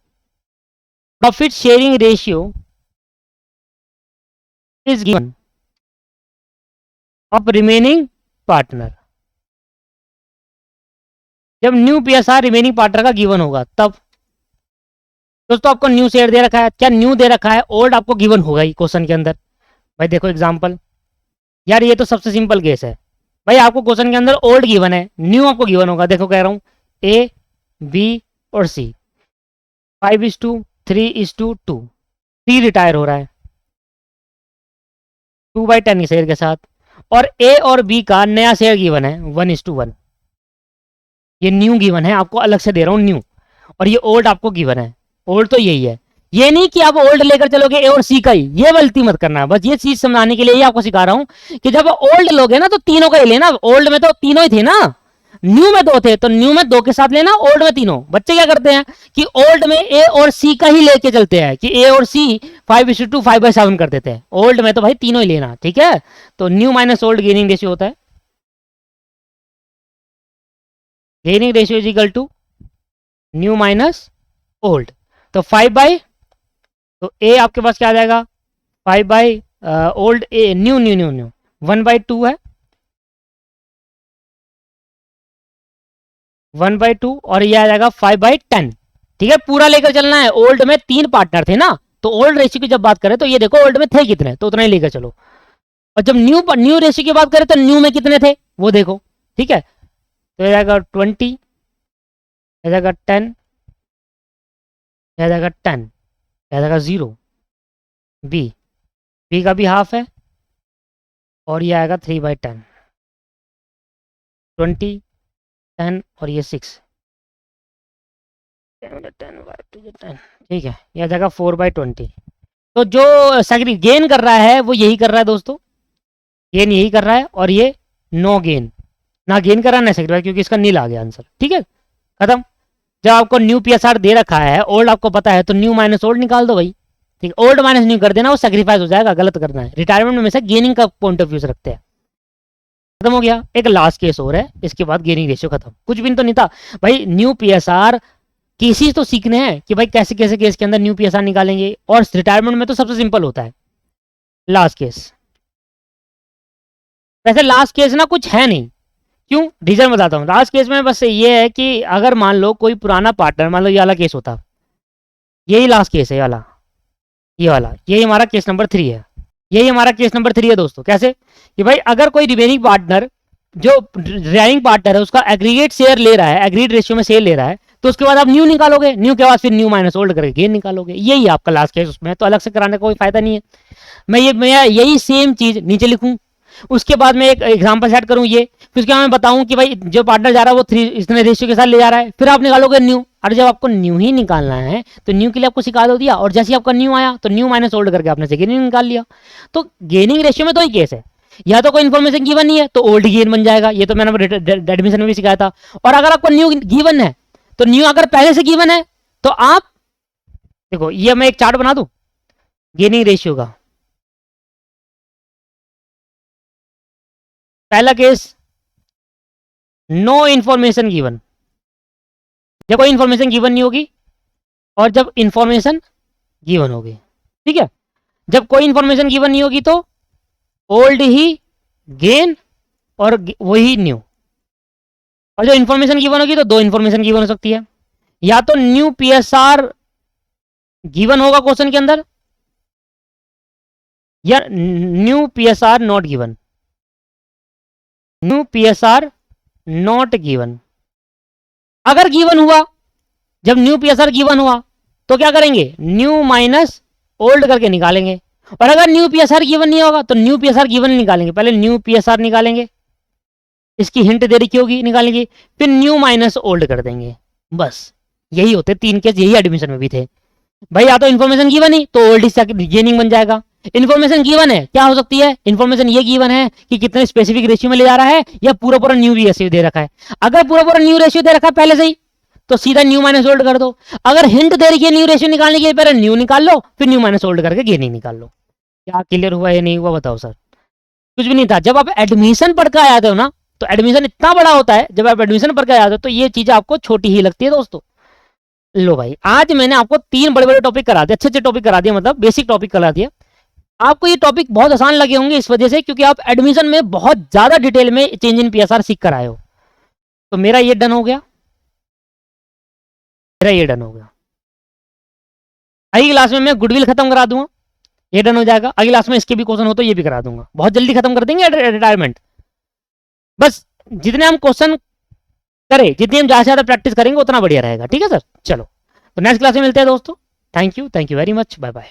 S1: profit sharing ratio is given of remaining partner. जब न्यू पीएसआर रिमेनिंग पार्टनर का गिवन होगा तब दोस्तों आपको न्यू शेयर दे रखा है, क्या न्यू दे रखा है, ओल्ड आपको गिवन होगा ही क्वेश्चन के अंदर। भाई देखो एग्जांपल, यार ये तो सबसे सिंपल केस है भाई, आपको क्वेश्चन के अंदर ओल्ड गिवन है, न्यू आपको गिवन होगा। देखो कह रहा हूं ए बी और सी, 5:3:2, 3 रिटायर हो रहा है 2/10 शेयर के साथ, और ए और बी का नया शेयर गिवन है 1:1। ये न्यू गिवन है, आपको अलग से दे रहा हूं न्यू, और ये ओल्ड आपको गिवन है। ओल्ड तो यही है, ये नहीं कि आप ओल्ड लेकर चलोगे ए और सी का ही, ये गलती मत करना। बस ये चीज समझाने के लिए ही आपको सिखा रहा हूं कि जब ओल्ड लोगे ना तो तीनों का ही लेना। ओल्ड में तो तीनों ही थे ना, न्यू में 2 थे तो न्यू में 2 के साथ लेना, ओल्ड में तीनों। बच्चे क्या करते हैं कि ओल्ड में ए और सी का ही लेके चलते हैं कि ए और सी 5:2 5/7 कर देते हैं। ओल्ड में तो भाई तीनों ही लेना। ठीक है, तो new minus old gaining ratio होता है, gaining ratio is equal to new minus old. तो 5/, तो ए आपके पास क्या आ जाएगा 5/, ओल्ड ए, न्यू न्यू न्यू न्यू 1/2 है, 1/2, और ये आ जाएगा 5/10। ठीक है, पूरा लेकर चलना है। ओल्ड में 3 पार्टनर थे ना, तो ओल्ड रेशियो की जब बात करें तो ये देखो ओल्ड में थे कितने, तो उतना ही लेकर चलो। और जब न्यू रेशियो की बात करें तो न्यू में कितने थे वो देखो। ठीक है, तो ये जाएगा 20, ये जाएगा 10, ये जाएगा 10, ये जाएगा 0, बी, बी का भी हाफ है, और ये आएगा 3/10, 20, 10 और ये 6, 10/10, ठीक है, यह जाएगा 4/20। तो जो सैग्री गेन कर रहा है वो यही कर रहा है दोस्तों, गेन यही कर रहा है, और ये नो गेन, ना गेन कर रहा है ना सैग्रीफाई, क्योंकि इसका नील आ गया आंसर। ठीक है, खत्म। जब आपको न्यू पीएसआर दे रखा है, ओल्ड आपको पता है, तो न्यू माइनस ओल्ड निकाल दो भाई। ठीक है, ओल्ड माइनस न्यू कर देना, वो सैक्रिफाइस हो जाएगा, गलत करना है। रिटायरमेंट में हमेशा गेनिंग का पॉइंट ऑफ व्यू से रखते हैं। खत्म हो गया। एक लास्ट केस और है, इसके बाद गेनिंग रेशियो खत्म। कुछ भी तो नहीं था भाई, न्यू पीएसआर केसेस तो सीखने हैं कि भाई कैसे कैसे केस के अंदर न्यू पीएसआर निकालेंगे, और रिटायरमेंट में तो सबसे सिंपल होता है लास्ट केस। वैसे लास्ट केस ना कुछ है नहीं, क्यों, रीजन बताता हूँ। लास्ट केस में बस ये है कि अगर मान लो कोई पुराना पार्टनर, मान लो ये वाला केस होता, यही लास्ट केस है ये वाला, ये वाला, यही हमारा केस नंबर 3 है, यही हमारा केस नंबर 3 है दोस्तों। कैसे कि भाई अगर कोई रिमेनिंग पार्टनर, जो रिमेनिंग पार्टनर है उसका एग्रीगेट शेयर ले रहा है, एग्रीड रेशियो में शेयर ले रहा है, तो उसके बाद आप न्यू निकालोगे, न्यू के बाद फिर न्यू माइनस ओल्ड करके गेन निकालोगे। यही आपका लास्ट केस, उसमें तो अलग से कराने का कोई फायदा नहीं है। मैं यही सेम चीज नीचे लिखूं, उसके बाद मैं एक एग्जांपल सेट करूं ये, फिर उसके बाद मैं बताऊं कि भाई जो पार्टनर जा रहा है वो 3 इतने रेशियो के साथ ले जा रहा है, फिर आप निकालोगे न्यू। और जब आपको न्यू ही निकालना है तो न्यू के लिए आपको सिखा दो दिया, और जैसे ही आपका न्यू आया तो न्यू माइनस ओल्ड करके आपने से गेनिंग निकाल लिया। तो गेनिंग रेशियो में तो ही केस है, या तो कोई इन्फॉर्मेशन गिवन नहीं है तो ओल्ड गेन बन जाएगा, ये तो मैंने एडमिशन में भी सिखाया था। और अगर आपको न्यू गिवन है तो न्यू अगर पहले से गिवन है तो आप देखो, ये मैं एक चार्ट बना दूं गेनिंग रेशियो का। पहला केस, नो इंफॉर्मेशन गिवन, जब कोई इंफॉर्मेशन गिवन नहीं होगी, और जब इंफॉर्मेशन गिवन होगी। ठीक है, जब कोई इंफॉर्मेशन गिवन नहीं होगी तो ओल्ड ही गेन और वही न्यू, और जो इंफॉर्मेशन गिवन होगी तो 2 इंफॉर्मेशन गिवन हो सकती है, या तो न्यू पीएसआर गिवन होगा क्वेश्चन के अंदर, या new PSR not given, new PSR not given. अगर गिवन हुआ, जब न्यू पीएसआर गिवन हुआ तो क्या करेंगे, न्यू माइनस ओल्ड करके निकालेंगे। और अगर न्यू पीएसआर गिवन नहीं होगा तो न्यू पीएसआर गिवन निकालेंगे, पहले न्यू पीएसआर निकालेंगे, इसकी हिंट दे रखी होगी निकालेंगे, फिर न्यू माइनस ओल्ड कर देंगे। बस यही होते 3 केस, यही एडमिशन में भी थे भाई। या तो इन्फॉर्मेशन गिवन ही तो ओल्ड गेनिंग बन जाएगा, इन्फॉर्मेशन गिवन है क्या हो सकती है, इन्फॉर्मेशन ये गिवन है कि कितने स्पेसिफिक रेशियो में ले जा रहा है, या पूरा पूरा न्यू रेशियो दे रखा है। अगर पूरा पूरा न्यू रेशियो दे रखा है पहले से ही तो सीधा न्यू माइनस ओल्ड कर दो। अगर हिंट दे रही है न्यू रेशियो निकालने के, पहले न्यू निकाल लो, फिर न्यू माइनस ओल्ड करके गेनिंग निकाल लो। क्या क्लियर हुआ या नहीं हुआ बताओ सर। कुछ भी नहीं था। जब आप एडमिशन पढ़ के आते हो ना, तो एडमिशन इतना बड़ा होता है, जब आप एडमिशन पढ़ के आते हो तो ये चीजें आपको छोटी ही लगती है दोस्तों। लो भाई, आज मैंने आपको 3 बड़े बड़े टॉपिक करा दिए, अच्छे अच्छे टॉपिक करा दिए, मतलब बेसिक टॉपिक करा दिया। आपको ये टॉपिक बहुत आसान लगे होंगे इस वजह से, क्योंकि आप एडमिशन में बहुत ज्यादा डिटेल में चेंज इन पीएसआर सीख कर आए हो। तो मेरा ये डन हो गया, मेरा ये डन हो गया। अगली क्लास में मैं गुडविल खत्म करा दूंगा, ये डन हो जाएगा। अगली क्लास में इसके भी क्वेश्चन हो तो ये भी करा दूंगा, बहुत जल्दी खत्म कर देंगे रिटायरमेंट। बस जितने हम क्वेश्चन करें, जितनी हम ज्यादा से ज्यादा प्रैक्टिस करेंगे उतना बढ़िया रहेगा। ठीक है सर, चलो तो नेक्स्ट क्लास में मिलते हैं दोस्तों। Thank you very much, bye bye.